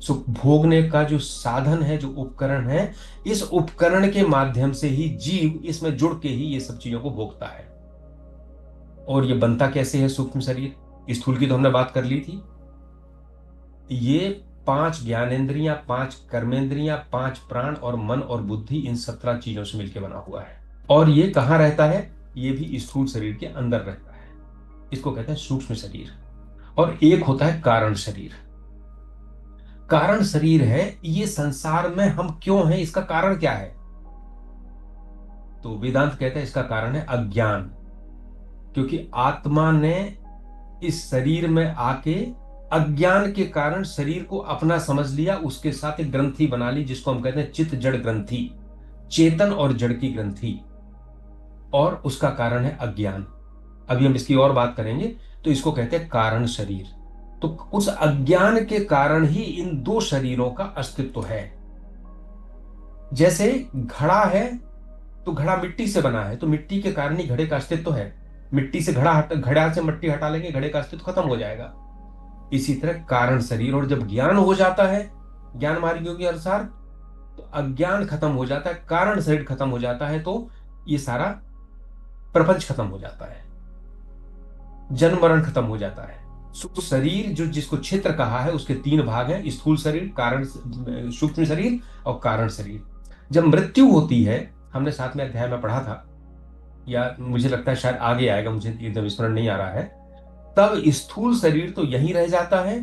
[SPEAKER 1] सुख भोगने का जो साधन है, जो उपकरण है, इस उपकरण के माध्यम से ही जीव इसमें जुड़ के ही ये सब चीजों को भोगता है। और ये बनता कैसे है सूक्ष्म शरीर? स्थूल की तो हमने बात कर ली थी। ये 5 ज्ञानेंद्रियां, 5 कर्मेंद्रियां, 5 प्राण और मन और बुद्धि, इन 17 चीजों से मिलकर बना हुआ है। और ये कहां रहता है? ये भी स्थूल शरीर के अंदर रहता है, इसको कहते हैं सूक्ष्म शरीर। और एक होता है कारण शरीर। कारण शरीर है, ये संसार में हम क्यों हैं, इसका कारण क्या है? तो वेदांत कहते हैं इसका कारण है अज्ञान। क्योंकि आत्मा ने इस शरीर में आके अज्ञान के कारण शरीर को अपना समझ लिया, उसके साथ एक ग्रंथि बना ली जिसको हम कहते हैं चित्त जड़ ग्रंथि, चेतन और जड़ की ग्रंथि, और उसका कारण है अज्ञान। अभी हम इसकी और बात करेंगे। तो इसको कहते हैं कारण शरीर। तो उस अज्ञान के कारण ही इन 2 शरीरों का अस्तित्व है। जैसे घड़ा है, तो घड़ा मिट्टी से बना है, तो मिट्टी के कारण ही घड़े का अस्तित्व है। मिट्टी से घड़ा से मिट्टी हटा लेंगे, घड़े का अस्तित्व खत्म हो जाएगा। इसी तरह कारण शरीर। और जब ज्ञान हो जाता है, ज्ञान मार्गियों के अनुसार, तो अज्ञान खत्म हो जाता है, कारण शरीर खत्म हो जाता है, तो ये सारा प्रपंच खत्म हो जाता है, जन्म मरण खत्म हो जाता है। तो शरीर जो, जिसको क्षेत्र कहा है, उसके 3 भाग हैं, स्थूल शरीर, कारण, सूक्ष्म शरीर और कारण शरीर। जब मृत्यु होती है, हमने 7वें अध्याय में पढ़ा था, या मुझे लगता है शायद आगे आएगा, मुझे एकदम स्मरण नहीं आ रहा है, तब स्थूल शरीर तो यहीं रह जाता है,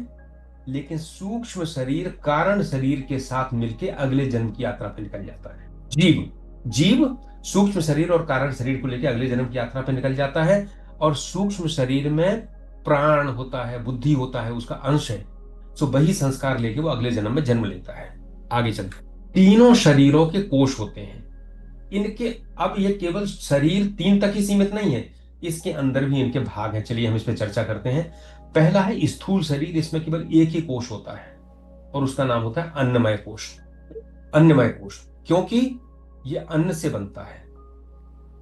[SPEAKER 1] लेकिन सूक्ष्म शरीर कारण शरीर के साथ मिलके अगले जन्म की यात्रा पे निकल जाता है। जीव जीव सूक्ष्म शरीर और कारण शरीर को लेकर अगले जन्म की यात्रा पे निकल जाता है, और सूक्ष्म शरीर में प्राण होता है, बुद्धि होता है, उसका अंश है। सो वही संस्कार लेके वो अगले जन्म में जन्म लेता है। आगे चलते तीनों शरीरों के कोष होते हैं इनके। अब ये केवल शरीर तीन तक ही सीमित नहीं है, इसके अंदर भी इनके भाग हैं। चलिए हम इस पर चर्चा करते हैं। पहला है स्थूल शरीर, इसमें केवल एक ही कोष होता है और उसका नाम होता है अन्नमय कोष। अन्नमय कोष क्योंकि ये अन्न से बनता है।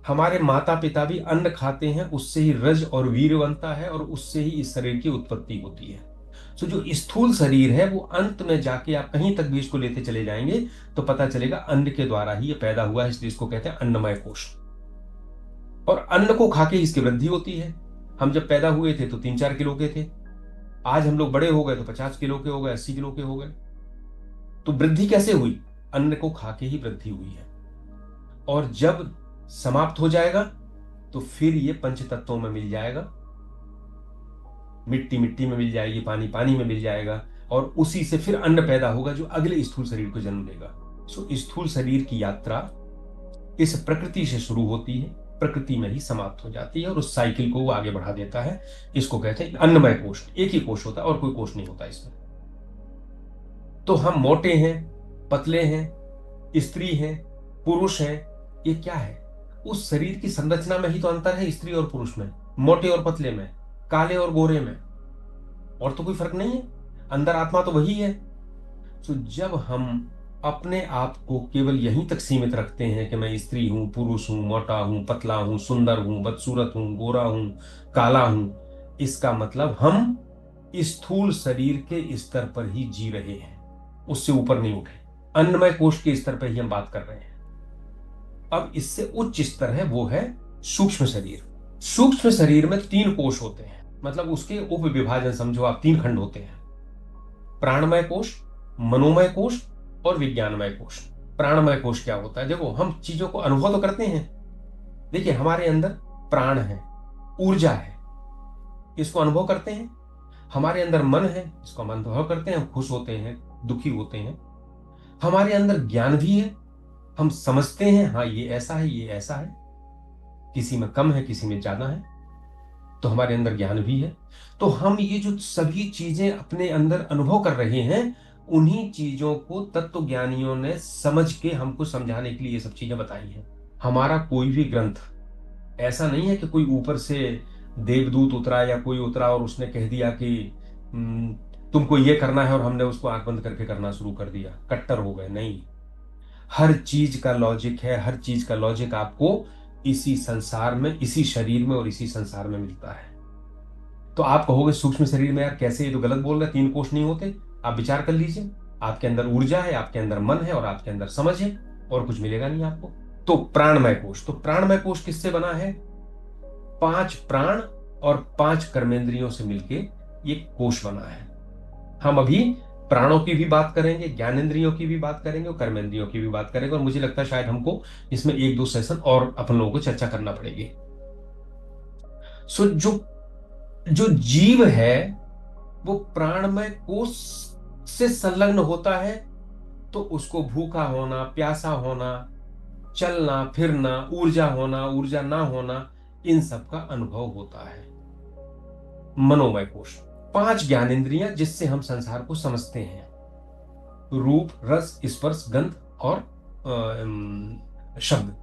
[SPEAKER 1] हमारे माता पिता भी अन्न खाते हैं, उससे ही रज और वीर बनता है और उससे ही इस शरीर की उत्पत्ति होती है। तो जो स्थूल शरीर है वो अंत में जाके आप कहीं तक भी इसको लेते चले जाएंगे तो पता चलेगा अन्न के द्वारा ही ये पैदा हुआ है, इसलिए इसको कहते हैं अन्नमय कोष। और अन्न को खा के इसकी वृद्धि होती है। हम जब पैदा हुए थे तो 3-4 किलो के थे, आज हम लोग बड़े हो गए तो 50 किलो के हो गए, 80 किलो के हो गए। तो वृद्धि कैसे हुई? अन्न को खा के ही वृद्धि हुई है। और जब समाप्त हो जाएगा तो फिर ये पंच तत्वों में मिल जाएगा, मिट्टी मिट्टी में मिल जाएगी, पानी पानी में मिल जाएगा, और उसी से फिर अन्न पैदा होगा जो अगले स्थूल शरीर को जन्म देगा। सो स्थूल शरीर की यात्रा इस प्रकृति से शुरू होती है, प्रकृति में ही समाप्त हो जाती है, और उस साइकिल को वो आगे बढ़ा देता है। इसको कहते हैं अन्नमय कोष। एक ही कोष होता है और कोई कोष नहीं होता इसमें। तो हम मोटे हैं, पतले हैं, स्त्री हैं, पुरुष हैं, ये क्या है? उस शरीर की संरचना में ही तो अंतर है स्त्री और पुरुष में, मोटे और पतले में, काले और गोरे में, और तो कोई फर्क नहीं है। अंदर आत्मा तो वही है। तो जब हम अपने आप को केवल यहीं तक सीमित रखते हैं कि मैं स्त्री हूं, पुरुष हूं, मोटा हूं, पतला हूं, सुंदर हूं, बदसूरत हूं, गोरा हूं, काला हूं, इसका मतलब हम स्थूल शरीर के स्तर पर ही जी रहे हैं, उससे ऊपर नहीं उठे। अन्नमय कोष के स्तर पर ही हम बात कर रहे हैं। अब इससे उच्च स्तर है, वो है सूक्ष्म शरीर। सूक्ष्म शरीर में 3 कोष होते हैं, मतलब उसके उप विभाजन समझो आप, 3 खंड होते हैं। प्राणमय कोष, मनोमय कोष और विज्ञानमय कोष। प्राणमय कोष क्या होता है? देखो हम चीजों को अनुभव तो करते हैं। देखिए हमारे अंदर प्राण है, ऊर्जा है, इसको अनुभव करते हैं। हमारे अंदर मन है, इसको हम अनुभव करते हैं, हम खुश होते हैं, दुखी होते हैं। हमारे अंदर ज्ञान भी है, हम समझते हैं हाँ ये ऐसा है, ये ऐसा है, किसी में कम है, किसी में ज्यादा है, तो हमारे अंदर ज्ञान भी है। तो हम ये जो सभी चीजें अपने अंदर अनुभव कर रहे हैं, उन्हीं चीजों को तत्व ज्ञानियों ने समझ के हमको समझाने के लिए ये सब चीजें बताई हैं। हमारा कोई भी ग्रंथ ऐसा नहीं है कि कोई ऊपर से देवदूत उतरा या कोई उतरा और उसने कह दिया कि तुमको ये करना है, और हमने उसको आंख बंद करके करना शुरू कर दिया, कट्टर हो गए। नहीं, हर चीज का लॉजिक है, हर चीज का लॉजिक आपको इसी संसार में, इसी शरीर में और इसी संसार में मिलता है। तो आप कहोगे सूक्ष्म शरीर में यार कैसे, ये तो गलत बोल रहे, 3 कोष नहीं होते। आप विचार कर लीजिए, आपके अंदर ऊर्जा है, आपके अंदर मन है और आपके अंदर समझ है, और कुछ मिलेगा नहीं आपको। तो प्राणमय कोष, तो प्राणमय कोष किससे बना है? 5 प्राण और 5 कर्मेंद्रियों से मिलके ये कोष बना है। हम अभी प्राणों की भी बात करेंगे, ज्ञानेंद्रियों की भी बात करेंगे और कर्मेंद्रियों की भी बात करेंगे, और मुझे लगता है शायद हमको इसमें 1-2 सेशन और अपन लोगों को चर्चा करना पड़ेगी। सो जो जीव है वो प्राणमय कोष से संलग्न होता है, तो उसको भूखा होना, प्यासा होना, चलना फिरना, ऊर्जा होना, ऊर्जा ना होना, इन सब का अनुभव होता है। मनोमय कोष, 5 ज्ञानेंद्रियां जिससे हम संसार को समझते हैं, रूप, रस, स्पर्श, गंध और शब्द।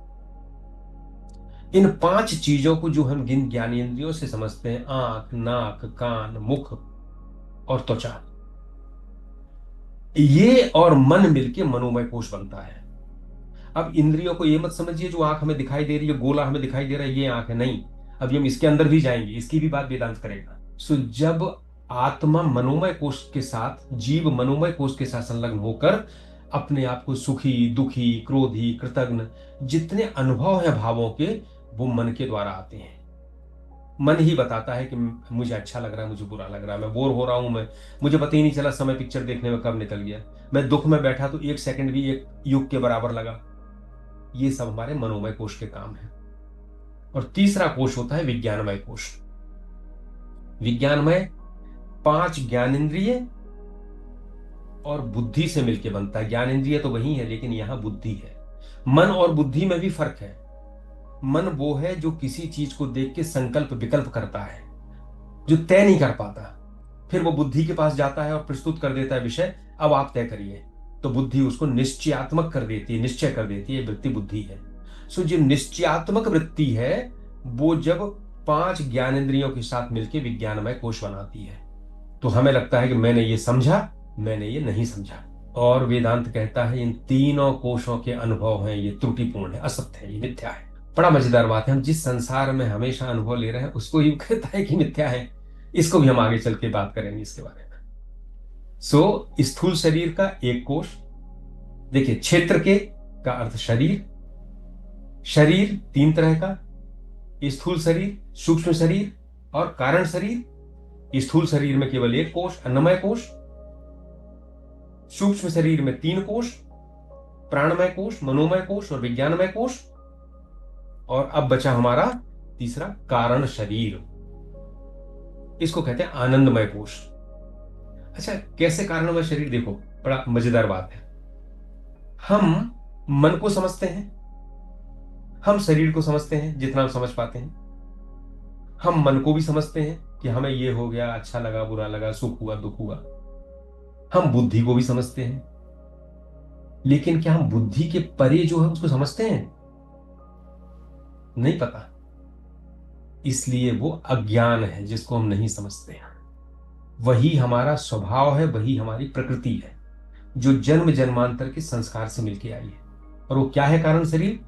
[SPEAKER 1] इन 5 चीजों को जो हम ज्ञानेंद्रियों से समझते हैं, आंख, नाक, कान, मुख और त्वचा, ये और मन मिलके मनोमय कोष बनता है। अब इंद्रियों को ये मत समझिए जो आंख हमें दिखाई दे रही है, गोला हमें दिखाई दे रहा है, ये आंख है, नहीं। अभी हम इसके अंदर भी जाएंगे, इसकी भी बात वेदांत करेगा। सो जब आत्मा मनोमय कोष के साथ, जीव मनोमय कोष के साथ संलग्न होकर अपने आप को सुखी, दुखी, क्रोधी, कृतज्ञ, जितने अनुभव है भावों के, वो मन के द्वारा आते हैं। मन ही बताता है कि मुझे अच्छा लग रहा है, मुझे बुरा लग रहा है, मैं बोर हो रहा हूं, मैं, मुझे पता ही नहीं चला समय पिक्चर देखने में कब निकल गया, मैं दुख में बैठा तो 1 सेकंड भी एक युग के बराबर लगा। ये सब हमारे मनोमय कोष के काम है। और तीसरा कोश होता है विज्ञानमय कोश। विज्ञानमय 5 ज्ञानेंद्रिय और बुद्धि से मिलकर बनता है। ज्ञानेंद्रिय तो वही है, लेकिन यहां बुद्धि है। मन और बुद्धि में भी फर्क है। मन वो है जो किसी चीज को देख के संकल्प विकल्प करता है, जो तय नहीं कर पाता, फिर वो बुद्धि के पास जाता है और प्रस्तुत कर देता है विषय, अब आप तय करिए। तो बुद्धि उसको निश्चयात्मक कर देती है, निश्चय कर देती है, वृत्ति बुद्धि है। सो जो निश्चयात्मक वृत्ति है वो जब 5 ज्ञानेंद्रियों के साथ मिलकर विज्ञानमय कोश बनाती है, तो हमें लगता है कि मैंने ये समझा, मैंने ये नहीं समझा। और वेदांत कहता है इन तीनों कोशों के अनुभव हैं ये त्रुटिपूर्ण है, असत्य है, ये मिथ्या है। बड़ा मजेदार बात है, हम जिस संसार में हमेशा अनुभव ले रहे हैं उसको ही कहता है कि मिथ्या है। इसको भी हम आगे चल के बात करेंगे इसके बारे में। स्थूल शरीर का एक कोश, देखिए क्षेत्र के का अर्थ शरीर। शरीर 3 तरह का, स्थूल शरीर, सूक्ष्म शरीर और कारण शरीर। स्थूल शरीर में केवल एक कोश, अन्नमय कोश। सूक्ष्म शरीर में 3 कोश, प्राणमय कोश, मनोमय कोश और विज्ञानमय कोश। और अब बचा हमारा तीसरा कारण शरीर, इसको कहते हैं आनंदमय कोश। अच्छा, कैसे कारणमय शरीर? देखो बड़ा मजेदार बात है। हम मन को समझते हैं, हम शरीर को समझते हैं जितना हम समझ पाते हैं। हम मन को भी समझते हैं कि हमें ये हो गया, अच्छा लगा, बुरा लगा, सुख हुआ, दुख हुआ। हम बुद्धि को भी समझते हैं, लेकिन क्या हम बुद्धि के परे जो है उसको समझते हैं? नहीं पता। इसलिए वो अज्ञान है जिसको हम नहीं समझते हैं। वही हमारा स्वभाव है, वही हमारी प्रकृति है जो जन्म जन्मांतर के संस्कार से मिलके आई है। और वो क्या है कारण शरीर?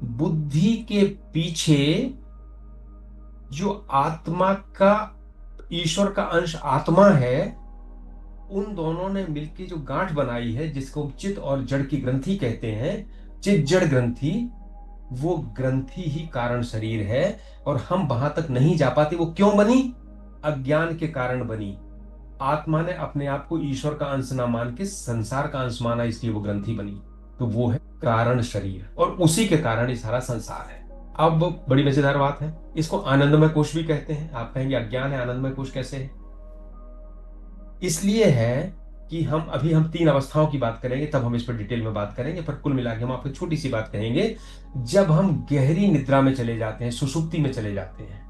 [SPEAKER 1] बुद्धि के पीछे जो आत्मा का, ईश्वर का अंश आत्मा है, उन दोनों ने मिलके जो गांठ बनाई है जिसको चित्त और जड़ की ग्रंथि कहते हैं, चित्त जड़ ग्रंथि, वो ग्रंथि ही कारण शरीर है। और हम वहां तक नहीं जा पाते। वो क्यों बनी? अज्ञान के कारण बनी। आत्मा ने अपने आप को ईश्वर का अंश ना मान के संसार का अंश माना, इसलिए वो ग्रंथि बनी। तो वो है कारण शरीर, और उसी के कारण ये सारा संसार है। अब बड़ी मजेदार बात है, इसको आनंदमय कोश भी कहते हैं। आप कहेंगे अज्ञान है, आनंदमय कोश कैसे है? इसलिए है कि हम 3 अवस्थाओं की बात करेंगे, तब हम इस पर डिटेल में बात करेंगे। पर कुल मिला के हम आपको छोटी सी बात कहेंगे। जब हम गहरी निद्रा में चले जाते हैं, सुषुप्ति में चले जाते हैं,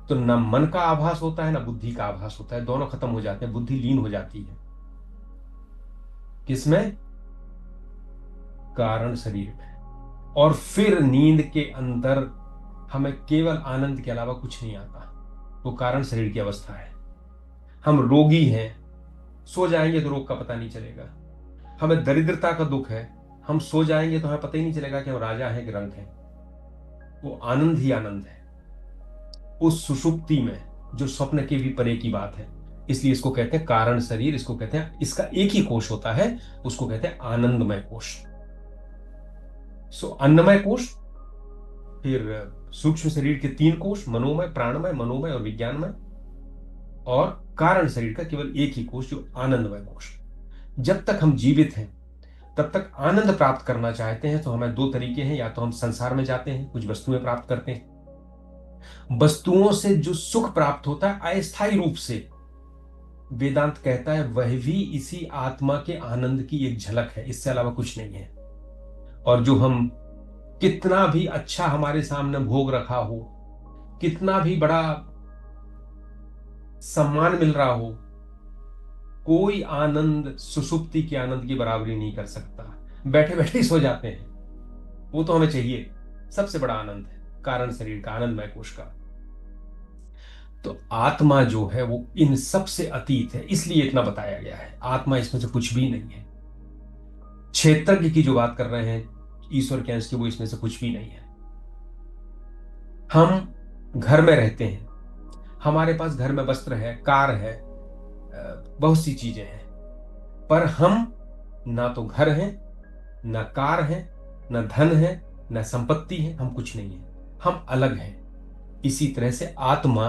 [SPEAKER 1] तो न मन का आभास होता है, न बुद्धि का आभास होता है। दोनों खत्म हो जाते हैं, बुद्धि लीन हो जाती है। किसमें? कारण शरीर में। और फिर नींद के अंदर हमें केवल आनंद के अलावा कुछ नहीं आता। वो कारण शरीर की अवस्था है। हम रोगी हैं, सो जाएंगे तो रोग का पता नहीं चलेगा। हमें दरिद्रता का दुख है, हम सो जाएंगे तो हमें पता ही नहीं चलेगा कि हम राजा हैं कि रंक हैं। वो आनंद ही आनंद है उस सुषुप्ति में, जो स्वप्न के भी परे की बात है। इसलिए इसको कहते हैं कारण शरीर। इसको कहते हैं, इसका एक ही कोश होता है, उसको कहते हैं आनंदमय कोश। अन्नमय कोश, फिर सूक्ष्म शरीर के 3 कोश, मनोमय, प्राणमय, मनोमय और विज्ञानमय। और कारण शरीर का केवल एक ही कोश, जो आनंदमय कोश। जब तक हम जीवित हैं तब तक आनंद प्राप्त करना चाहते हैं तो हमें 2 तरीके हैं। या तो हम संसार में जाते हैं, कुछ वस्तुएं प्राप्त करते हैं। वस्तुओं से जो सुख प्राप्त होता है अस्थायी रूप से, वेदांत कहता है वह भी इसी आत्मा के आनंद की एक झलक है, इससे अलावा कुछ नहीं है। और जो हम कितना भी अच्छा हमारे सामने भोग रखा हो, कितना भी बड़ा सम्मान मिल रहा हो, कोई आनंद सुषुप्ति के आनंद की बराबरी नहीं कर सकता। बैठे बैठे ही सो जाते हैं, वो तो हमें चाहिए। सबसे बड़ा आनंद है कारण शरीर का, आनंदमय कोश का। तो आत्मा जो है वो इन सब से अतीत है, इसलिए इतना बताया गया है। आत्मा इसमें से कुछ भी नहीं है। क्षेत्रज्ञ की जो बात कर रहे हैं ईश्वर के अंश की, वो इसमें से कुछ भी नहीं है। हम घर में रहते हैं, हमारे पास घर में वस्त्र है, कार है, बहुत सी चीजें हैं, पर हम ना तो घर हैं, ना कार है, ना धन है, ना संपत्ति है। हम कुछ नहीं है, हम अलग हैं। इसी तरह से आत्मा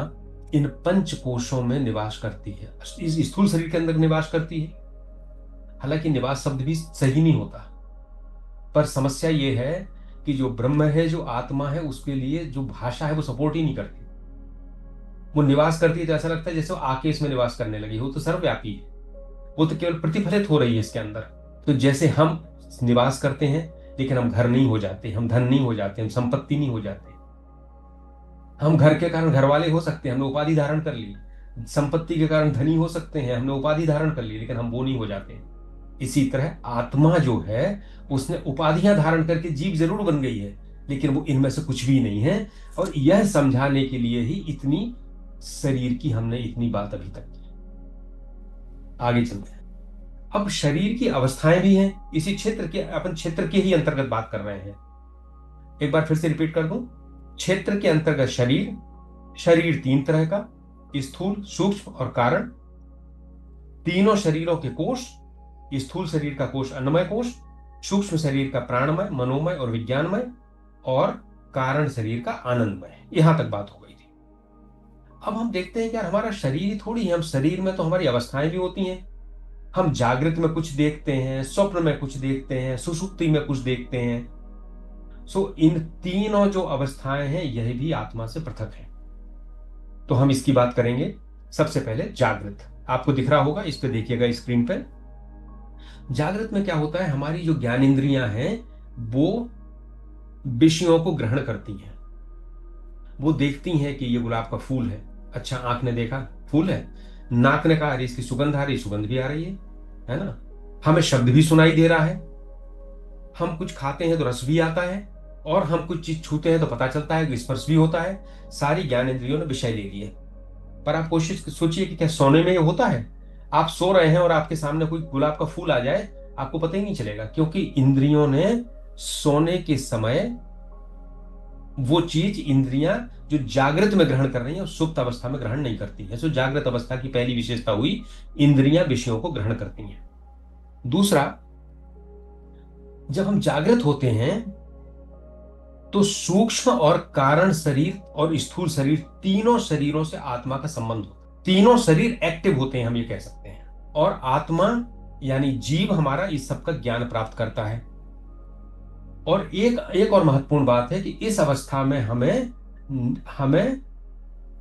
[SPEAKER 1] इन 5 कोशों में निवास करती है, इस स्थूल शरीर के अंदर निवास करती है। हालांकि निवास शब्द भी सही नहीं होता, पर समस्या यह है कि जो ब्रह्म है, जो आत्मा है, उसके लिए जो भाषा है वो सपोर्ट ही नहीं करती। वो निवास करती है तो ऐसा लगता है जैसे वो आके इसमें निवास करने लगी हो। तो सर्वव्यापी है, वो तो केवल प्रतिफलित हो रही है इसके अंदर। तो जैसे हम निवास करते हैं, लेकिन हम घर नहीं हो जाते, हम धन नहीं हो जाते, हम संपत्ति नहीं हो जाते। हम घर के कारण घर वाले हो सकते हैं, हमने उपाधि धारण कर ली। संपत्ति के कारण धनी हो सकते हैं, हमने उपाधि धारण कर ली, लेकिन हम वो नहीं हो जाते। इसी तरह आत्मा जो है, उसने उपाधियां धारण करके जीव जरूर बन गई है, लेकिन वो इनमें से कुछ भी नहीं है। और यह समझाने के लिए ही इतनी शरीर की हमने इतनी बात अभी तक की। आगे चलते हैं। अब शरीर की अवस्थाएं भी हैं, इसी क्षेत्र के, अपन क्षेत्र के ही अंतर्गत बात कर रहे हैं। एक बार फिर से रिपीट कर दूं। क्षेत्र के अंतर्गत शरीर, शरीर तीन तरह का, स्थूल, सूक्ष्म और कारण। तीनों शरीरों के कोष, स्थूल शरीर का कोष अन्नमय कोष, सूक्ष्म शरीर का प्राणमय, मनोमय और विज्ञानमय, और कारण शरीर का आनंदमय। यहां तक बात हो गई थी। अब हम देखते हैं कि यार हमारा शरीर ही थोड़ी है, हम शरीर में तो हमारी अवस्थाएं भी होती हैं। हम जागृत में कुछ देखते हैं, स्वप्न में कुछ देखते हैं, सुषुप्ति में कुछ देखते हैं। सो इन तीनों जो अवस्थाएं हैं, यह भी आत्मा से पृथक है। तो हम इसकी बात करेंगे। सबसे पहले जागृत, आपको दिख रहा होगा, इस पे देखिएगा स्क्रीन पे। जागृत में क्या होता है, हमारी जो ज्ञान इंद्रियां हैं वो विषयों को ग्रहण करती हैं। वो देखती हैं कि ये गुलाब का फूल है, अच्छा आंख ने देखा फूल है, नाक ने कहा अरे इसकी सुगंध आ रही, सुगंध भी आ रही है ना। हमें शब्द भी सुनाई दे रहा है, हम कुछ खाते हैं तो रस भी आता है, और हम कुछ चीज छूते हैं तो पता चलता है कि स्पर्श भी होता है। सारी ज्ञान इंद्रियों ने विषय ले लिए। पर आप कोशिश सोचिए कि क्या सोने में ये होता है? आप सो रहे हैं और आपके सामने कोई गुलाब का फूल आ जाए, आपको पता ही नहीं चलेगा, क्योंकि इंद्रियों ने सोने के समय वो चीज, इंद्रियां जो जागृत में ग्रहण कर रही हैं, सुप्त अवस्था में ग्रहण नहीं करती है। सो जागृत अवस्था की पहली विशेषता हुई, इंद्रियां विषयों को ग्रहण करती हैं। दूसरा, जब हम जागृत होते हैं तो सूक्ष्म और कारण शरीर और स्थूल शरीर, तीनों शरीरों से आत्मा का संबंध होता है। तीनों शरीर एक्टिव होते हैं, हम ये कह सकते हैं। और आत्मा यानी जीव हमारा इस सब का ज्ञान प्राप्त करता है। और एक और महत्वपूर्ण बात है कि इस अवस्था में हमें हमें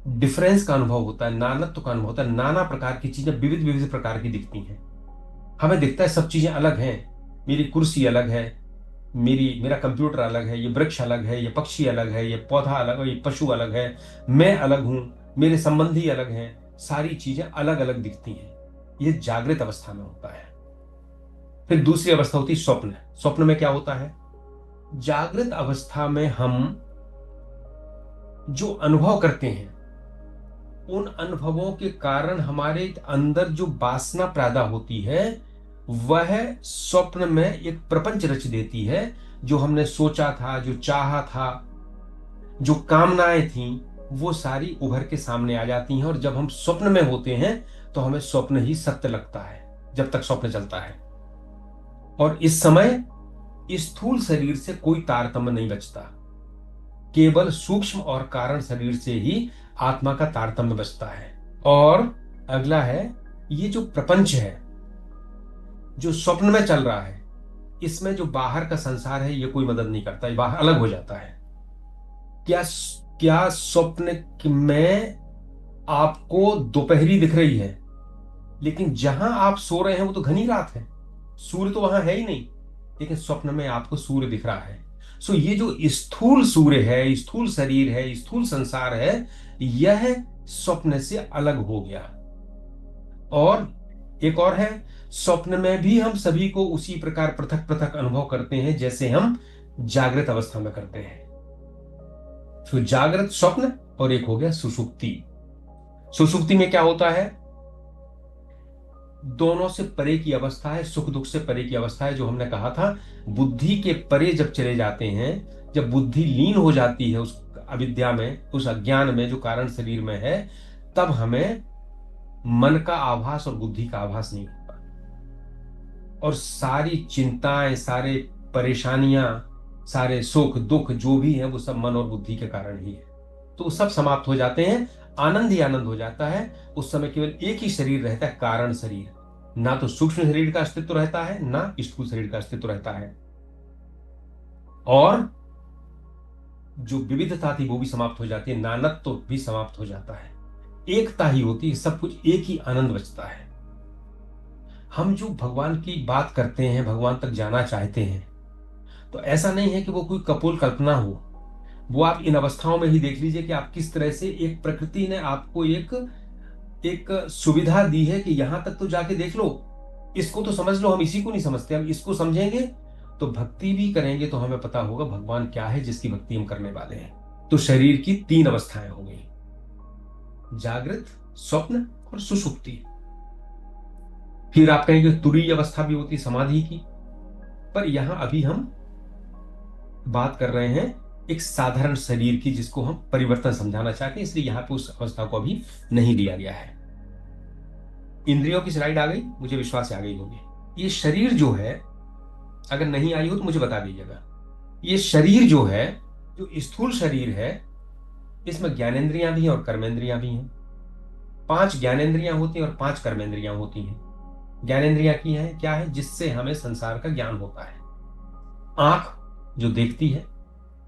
[SPEAKER 1] डिफरेंस का अनुभव होता है, नानत्व का अनुभव होता है। नाना प्रकार की चीजें विविध विविध प्रकार की दिखती हैं। हमें दिखता है सब चीजें अलग हैं, मेरी कुर्सी अलग है, मेरा कंप्यूटर अलग है, ये वृक्ष अलग है, ये पक्षी अलग है, ये पौधा अलग है, ये पशु अलग है, मैं अलग हूं, मेरे संबंधी अलग हैं। सारी चीजें अलग अलग दिखती हैं। ये जागृत अवस्था में होता है। फिर दूसरी अवस्था होती है स्वप्न। स्वप्न में क्या होता है? जागृत अवस्था में हम जो अनुभव करते हैं, उन अनुभवों के कारण हमारे अंदर जो वासना पैदा होती है, वह स्वप्न में एक प्रपंच रच देती है। जो हमने सोचा था, जो चाहा था, जो कामनाएं थी, वो सारी उभर के सामने आ जाती हैं। और जब हम स्वप्न में होते हैं तो हमें स्वप्न ही सत्य लगता है, जब तक स्वप्न चलता है। और इस समय स्थूल शरीर से कोई तारतम्य नहीं बचता, केवल सूक्ष्म और कारण शरीर से ही आत्मा का तारतम्य बचता है। और अगला है, ये जो प्रपंच है, जो स्वप्न में चल रहा है, इसमें जो बाहर का संसार है ये कोई मदद नहीं करता, ये बाहर अलग हो जाता है। क्या क्या स्वप्न में आपको दोपहरी दिख रही है, लेकिन जहां आप सो रहे हैं वो तो घनी रात है, सूर्य तो वहां है ही नहीं, लेकिन स्वप्न में आपको सूर्य दिख रहा है। सो ये जो स्थूल सूर्य है, स्थूल शरीर है, स्थूल संसार है, यह स्वप्न से अलग हो गया। और एक और है, स्वप्न में भी हम सभी को उसी प्रकार पृथक पृथक अनुभव करते हैं जैसे हम जागृत अवस्था में करते हैं। तो जागृत, स्वप्न, और एक हो गया सुषुप्ति। सुषुप्ति में क्या होता है? दोनों से परे की अवस्था है, सुख दुख से परे की अवस्था है। जो हमने कहा था, बुद्धि के परे जब चले जाते हैं, जब बुद्धि लीन हो जाती है उस अविद्या में, उस अज्ञान में जो कारण शरीर में है, तब हमें मन का आभास और बुद्धि का आभास नहीं होता। और सारी चिंताएं, सारे परेशानियां, सारे सुख दुख जो भी है, वो सब मन और बुद्धि के कारण ही है। तो सब समाप्त हो जाते हैं, आनंद ही आनंद हो जाता है। उस समय केवल एक ही शरीर रहता है, कारण शरीर। ना तो सूक्ष्म शरीर का अस्तित्व रहता है, ना स्थूल शरीर का अस्तित्व रहता है। और जो विविधता थी वो भी समाप्त हो जाती है, नानत्व तो भी समाप्त हो जाता है, एकता ही होती है, सब कुछ एक ही आनंद बचता है। हम जो भगवान की बात करते हैं, भगवान तक जाना चाहते हैं, तो ऐसा नहीं है कि वो कोई कपोल कल्पना हो। वो आप इन अवस्थाओं में ही देख लीजिए कि आप किस तरह से एक प्रकृति ने आपको एक एक सुविधा दी है कि यहां तक तो जाके देख लो, इसको तो समझ लो। हम इसी को नहीं समझते, हम इसको समझेंगे तो भक्ति भी करेंगे तो हमें पता होगा भगवान क्या है जिसकी भक्ति हम करने वाले हैं। तो शरीर की तीन अवस्थाएं हो गई, जागृत, स्वप्न और सुषुप्ति। फिर आप कहेंगे तुरीय अवस्था भी होती, समाधि की। पर यहां अभी हम बात कर रहे हैं एक साधारण शरीर की, जिसको हम परिवर्तन समझाना चाहते हैं, इसलिए यहां पे उस अवस्था को अभी नहीं लिया गया है। इंद्रियों की स्लाइड आ गई, मुझे विश्वास आ गई होगी। ये शरीर जो है, अगर नहीं आई हो तो मुझे बता दीजिएगा। ये शरीर जो है, जो स्थूल शरीर है, इसमें ज्ञानेंद्रियां भी हैं और कर्मेंद्रियां भी हैं। 5 ज्ञानेंद्रियां होती हैं और 5 कर्मेंद्रियां होती हैं। ज्ञानेंद्रियां की है क्या है, जिससे हमें संसार का ज्ञान होता है। आंख जो देखती है,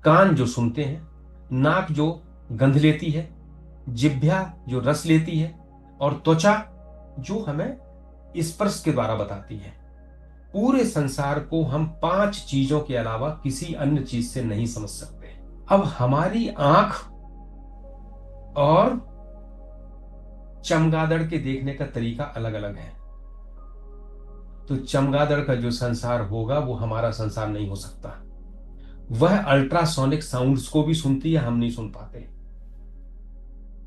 [SPEAKER 1] कान जो सुनते हैं, नाक जो गंध लेती है, जिह्वा जो रस लेती है, और त्वचा जो हमें स्पर्श के द्वारा बताती है। पूरे संसार को हम 5 चीजों के अलावा किसी अन्य चीज से नहीं समझ सकते। अब हमारी आंख और चमगादड़ के देखने का तरीका अलग अलग है। तो चमगादड़ का जो संसार होगा वो हमारा संसार नहीं हो सकता। वह अल्ट्रासोनिक साउंड्स को भी सुनती है, हम नहीं सुन पाते।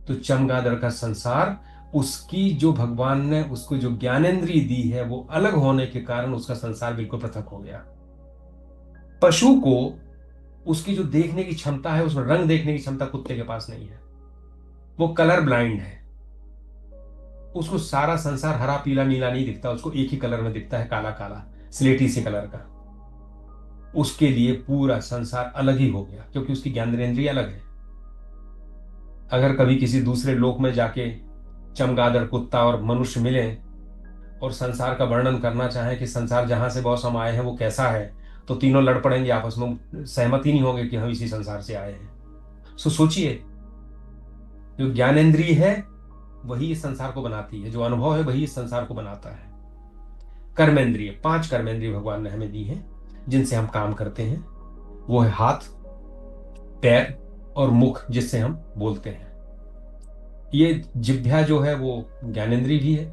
[SPEAKER 1] तो चमगादड़ का संसार, उसकी जो भगवान ने उसको जो ज्ञानेंद्रिय दी है वो अलग होने के कारण उसका संसार बिल्कुल पृथक हो गया। पशु को उसकी जो देखने की क्षमता है, उसमें रंग देखने की क्षमता कुत्ते के पास नहीं है। वो कलर ब्लाइंड है। उसको सारा संसार हरा पीला नीला नहीं दिखता, उसको एक ही कलर में दिखता है, काला काला स्लेटी से कलर का। उसके लिए पूरा संसार अलग ही हो गया, क्योंकि उसकी ज्ञानेंद्रिय अलग है। अगर कभी किसी दूसरे लोक में जाके चमगादड़, कुत्ता और मनुष्य मिले और संसार का वर्णन करना चाहें कि संसार जहां से बॉस हम आए हैं वो कैसा है, तो तीनों लड़ पड़ेंगे आपस में, सहमत ही नहीं होंगे कि हम इसी संसार से आए हैं। सो सोचिए, जो ज्ञानेंद्रिय है वही इस संसार को बनाती है, जो अनुभव है वही इस संसार को बनाता है। कर्मेंद्रिय, 5 कर्मेंद्रिय भगवान ने हमें दी हैं जिनसे हम काम करते हैं। वो है हाथ, पैर और मुख, जिससे हम बोलते हैं। ये जिह्वा जो है वो ज्ञानेंद्रिय भी है,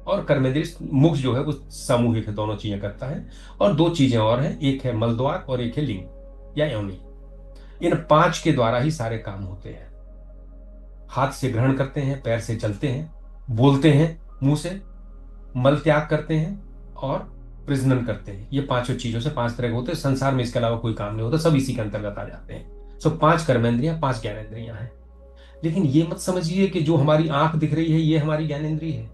[SPEAKER 1] और कर्मेंद्रिय मुख जो है वो सामूहिक है, दोनों चीजें करता है। और 2 चीजें और हैं, एक है मलद्वार और एक है लिंग या योनि। इन 5 के द्वारा ही सारे काम होते हैं। हाथ से ग्रहण करते हैं, पैर से चलते हैं, बोलते हैं मुंह से, मल त्याग करते हैं और प्रजनन करते हैं। ये 5 चीजों से 5 तरह के होते हैं। संसार में इसके अलावा कोई काम नहीं होता, सब इसी के अंतर्गत आ जाते हैं। सो 5 कर्मेंद्रियां, 5 ज्ञानेंद्रियां हैं। लेकिन ये मत समझिए कि जो हमारी आंख दिख रही है ये हमारी ज्ञानेंद्रिय है,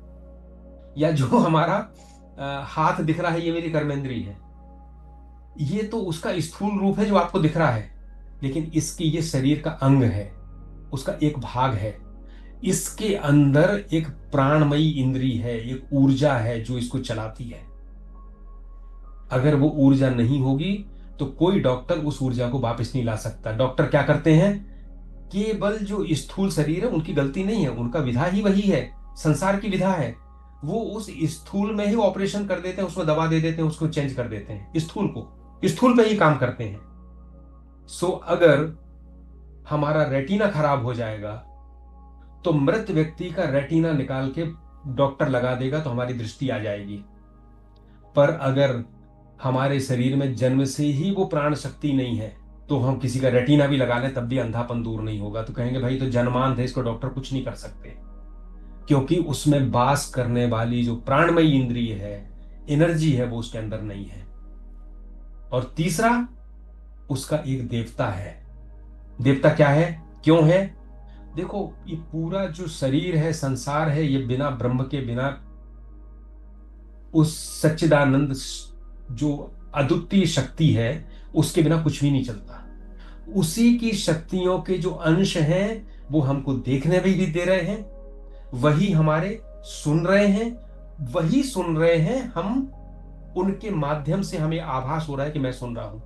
[SPEAKER 1] या जो हमारा हाथ दिख रहा है ये मेरी कर्मेंद्रिय है। ये तो उसका स्थूल रूप है जो आपको दिख रहा है, लेकिन इसकी ये शरीर का अंग है, उसका एक भाग है। इसके अंदर एक प्राणमयी इंद्री है, एक ऊर्जा है जो इसको चलाती है। अगर वो ऊर्जा नहीं होगी तो कोई डॉक्टर उस ऊर्जा को वापस नहीं ला सकता। डॉक्टर क्या करते हैं, केवल जो स्थूल शरीर है उनकी गलती नहीं है, उनका विधा ही वही है, संसार की विधा है। वो उस स्थूल में ही ऑपरेशन कर देते हैं, उसमें दवा दे देते हैं, उसको चेंज कर देते हैं, स्थूल को स्थूल पे ही काम करते हैं। सो अगर हमारा रेटिना खराब हो जाएगा तो मृत व्यक्ति का रेटिना निकाल के डॉक्टर लगा देगा तो हमारी दृष्टि आ जाएगी। पर अगर हमारे शरीर में जन्म से ही वो प्राण शक्ति नहीं है तो हम किसी का रेटिना भी लगा लें तब भी अंधापन दूर नहीं होगा। तो कहेंगे भाई तो जन्मांध है, इसको डॉक्टर कुछ नहीं कर सकते, क्योंकि उसमें वास करने वाली जो प्राणमयी इंद्रिय है, एनर्जी है, वो उसके अंदर नहीं है। और तीसरा, उसका एक देवता है। देवता क्या है, क्यों है? देखो, ये पूरा जो शरीर है, संसार है, ये बिना ब्रह्म के, बिना उस सच्चिदानंद जो अद्वितीय शक्ति है उसके बिना कुछ भी नहीं चलता। उसी की शक्तियों के जो अंश हैं वो हमको देखने भी दे रहे हैं, वही हमारे सुन रहे हैं, वही सुन रहे हैं हम, उनके माध्यम से हमें आभास हो रहा है कि मैं सुन रहा हूं।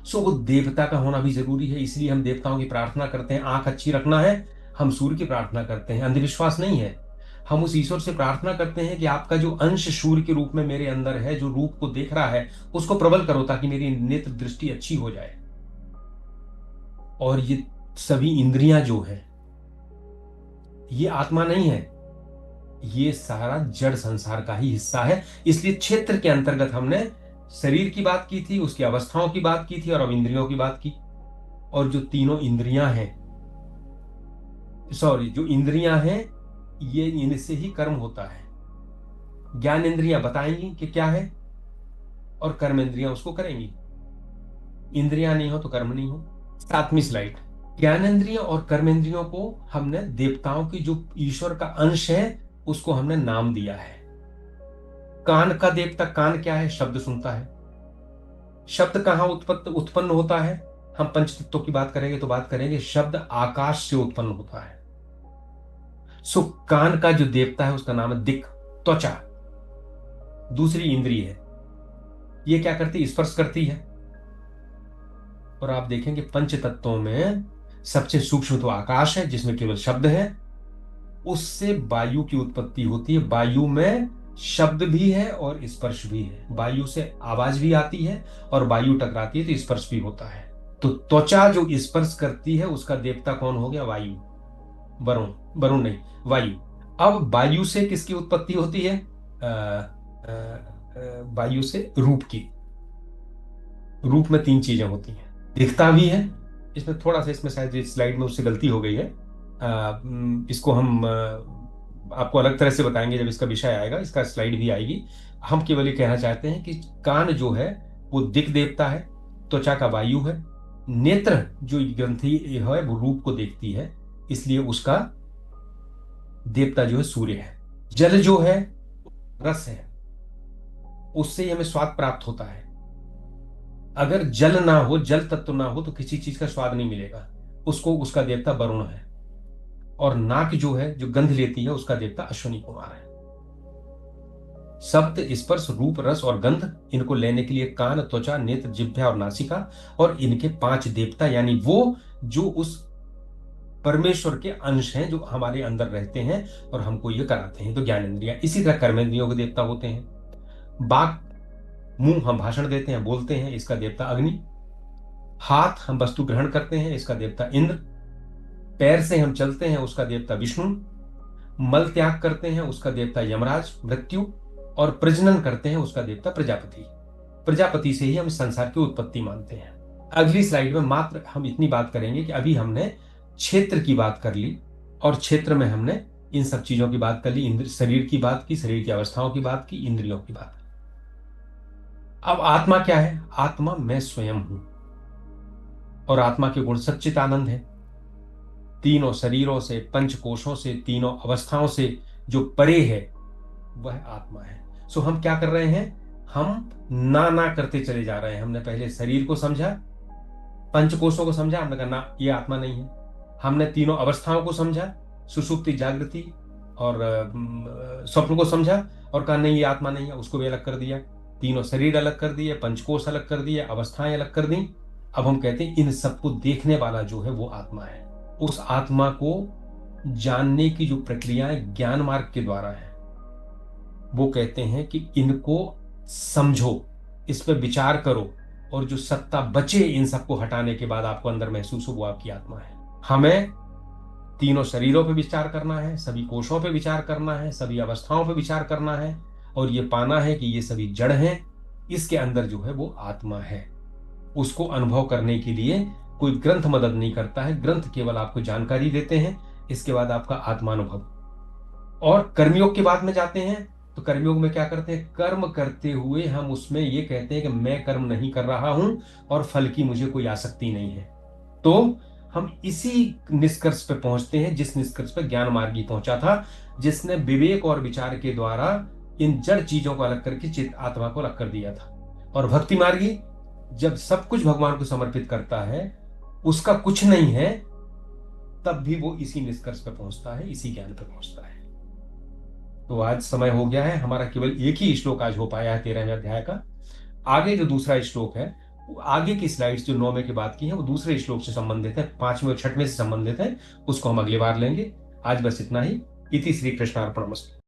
[SPEAKER 2] सो वो देवता का होना भी जरूरी है, इसलिए हम देवताओं की प्रार्थना करते हैं। आंख अच्छी रखना है, हम सूर्य की प्रार्थना करते हैं, अंधविश्वास नहीं है। हम उस ईश्वर से प्रार्थना करते हैं कि आपका जो अंश सूर्य के रूप में मेरे अंदर है, जो रूप को देख रहा है, उसको प्रबल करो ताकि मेरी नेत्र दृष्टि अच्छी हो जाए। और ये सभी इंद्रियां जो है, ये आत्मा नहीं है, ये सारा जड़ संसार का ही हिस्सा है। इसलिए क्षेत्र के अंतर्गत हमने शरीर की बात की थी, उसकी अवस्थाओं की बात की थी, और अब इंद्रियों की बात की। और जो तीनों इंद्रियां हैं, सॉरी, जो इंद्रियां हैं, ये इनसे ही कर्म होता है। ज्ञान इंद्रियां बताएंगी कि क्या है, और कर्म इंद्रियां उसको करेंगी। इंद्रियां नहीं हो तो कर्म नहीं हो। 7वीं स्लाइड। ज्ञानेंद्रियों और कर्मेंद्रियों को हमने देवताओं की जो ईश्वर का अंश है, उसको हमने नाम दिया है। कान का देवता, कान क्या है? शब्द सुनता है। शब्द कहाँ उत्पन्न होता है? हम पंच तत्वों की बात करेंगे तो बात करेंगे शब्द आकाश से उत्पन्न होता है। सो कान का जो देवता है उसका नाम है दिक्, त्वचा। दूसरी इंद्रिय है, ये क्या करती है? स्पर्श करती है। और आप देखेंगे पंच तत्वों में सबसे सूक्ष्म तो आकाश है, जिसमें केवल शब्द है। उससे वायु की उत्पत्ति होती है। वायु में शब्द भी है और स्पर्श भी है। वायु से आवाज भी आती है, और वायु टकराती है तो स्पर्श भी होता है। तो त्वचा जो स्पर्श करती है, उसका देवता कौन हो गया? वायु। वरुण, वरुण नहीं, वायु। अब वायु से किसकी उत्पत्ति होती है? वायु से रूप की। रूप में 3 चीजें होती हैं। दिखता भी है, इसमें थोड़ा सा, इसमें शायद इस स्लाइड में उससे गलती हो गई है। इसको हम आपको अलग तरह से बताएंगे जब इसका विषय आएगा, इसका स्लाइड भी आएगी। हम केवल ये कहना चाहते हैं कि कान जो है वो दिक् देवता है, त्वचा का वायु है। नेत्र जो ग्रंथि है वो रूप को देखती है, इसलिए उसका देवता जो है सूर्य है। जल जो है रस है, उससे ही हमें स्वाद प्राप्त होता है। अगर जल ना हो, जल तत्व ना हो, तो किसी चीज का स्वाद नहीं मिलेगा। उसको उसका देवता वरुण है। और नाक जो है, जो गंध लेती है, उसका देवता अश्विनी कुमार है। शब्द, स्पर्श, रूप, रस और गंध, इनको लेने के लिए कान, त्वचा, नेत्र, जिह्वा और नासिका, और इनके 5 देवता, यानी वो जो उस परमेश्वर के अंश हैं, जो हमारे अंदर रहते हैं और हमको ये कराते हैं। तो ज्ञानेंद्रियां। इसी तरह कर्मेंद्रियों के देवता होते हैं। बाक, मुंह, हम भाषण देते हैं, बोलते हैं, इसका देवता अग्नि। हाथ, हम वस्तु ग्रहण करते हैं, इसका देवता इंद्र। पैर से हम चलते हैं, उसका देवता विष्णु। मल त्याग करते हैं, उसका देवता यमराज, मृत्यु। और प्रजनन करते हैं, उसका देवता प्रजापति। प्रजापति से ही हम संसार की उत्पत्ति मानते हैं। अगली स्लाइड में मात्र हम इतनी बात करेंगे कि अभी हमने क्षेत्र की बात कर ली, और क्षेत्र में हमने इन सब चीजों की बात कर ली। इंद्र, शरीर की बात की, शरीर की अवस्थाओं की बात की, इंद्रियों की बात की। अब आत्मा क्या है? आत्मा मैं स्वयं हूं, और आत्मा के गुण सच्चित आनंद है। तीनों शरीरों से, पंच कोशों से, तीनों अवस्थाओं से जो परे है, वह आत्मा है। सो हम क्या कर रहे हैं? हम ना करते चले जा रहे हैं। हमने पहले शरीर को समझा, पंचकोशों को समझा, हमने कहा ना, ये आत्मा नहीं है। हमने तीनों अवस्थाओं को समझा, सुषुप्ति, जागृति और स्वप्न को समझा, और कहा नहीं, ये आत्मा नहीं है, उसको भी अलग कर दिया। तीनों शरीर अलग कर दिए, पंचकोश अलग कर दिए, अवस्थाएं अलग कर दी। अब हम कहते हैं इन सबको देखने वाला जो है वो आत्मा है। उस आत्मा को जानने की जो प्रक्रियाएं ज्ञान मार्ग के द्वारा है, वो कहते हैं कि इनको समझो, इस पर विचार करो, और जो सत्ता बचे इन सबको हटाने के बाद आपको अंदर महसूस हो, वो आपकी आत्मा है। हमें तीनों शरीरों पे विचार करना है, सभी कोशों पे विचार करना है, सभी अवस्थाओं पे विचार करना है, और ये पाना है कि ये सभी जड़ हैं। इसके अंदर जो है वो आत्मा है। उसको अनुभव करने के लिए कोई ग्रंथ मदद नहीं करता है। ग्रंथ केवल आपको जानकारी देते हैं। इसके बाद आपका आत्मानुभव। और कर्मयोग के बाद में जाते हैं, तो कर्मयोग में क्या करते हैं? कर्म करते हुए हम उसमें ये कहते हैं कि मैं कर्म नहीं कर रहा हूं, और फल की मुझे कोई आसक्ति नहीं है। तो हम इसी निष्कर्ष पे पहुंचते हैं जिस निष्कर्ष पे ज्ञान मार्गी पहुंचा था, जिसने विवेक और विचार के द्वारा इन जड़ चीजों को अलग करके चित्त आत्मा को अलग कर दिया था। और भक्ति मार्गी जब सब कुछ भगवान को समर्पित करता है, उसका कुछ नहीं है, तब भी वो इसी निष्कर्ष पे पहुंचता है, इसी ज्ञान पे पहुंचता है। तो आज समय हो गया है, हमारा केवल एक ही श्लोक आज हो पाया है 13वें अध्याय का। आगे जो दूसरा श्लोक है, आगे की स्लाइड्स जो 9वें की बात की है वो दूसरे श्लोक से संबंधित है, 5वें और 6वें से संबंधित है, उसको हम अगली बार लेंगे। आज बस इतना ही। इति श्री कृष्णार्पणमस्तु।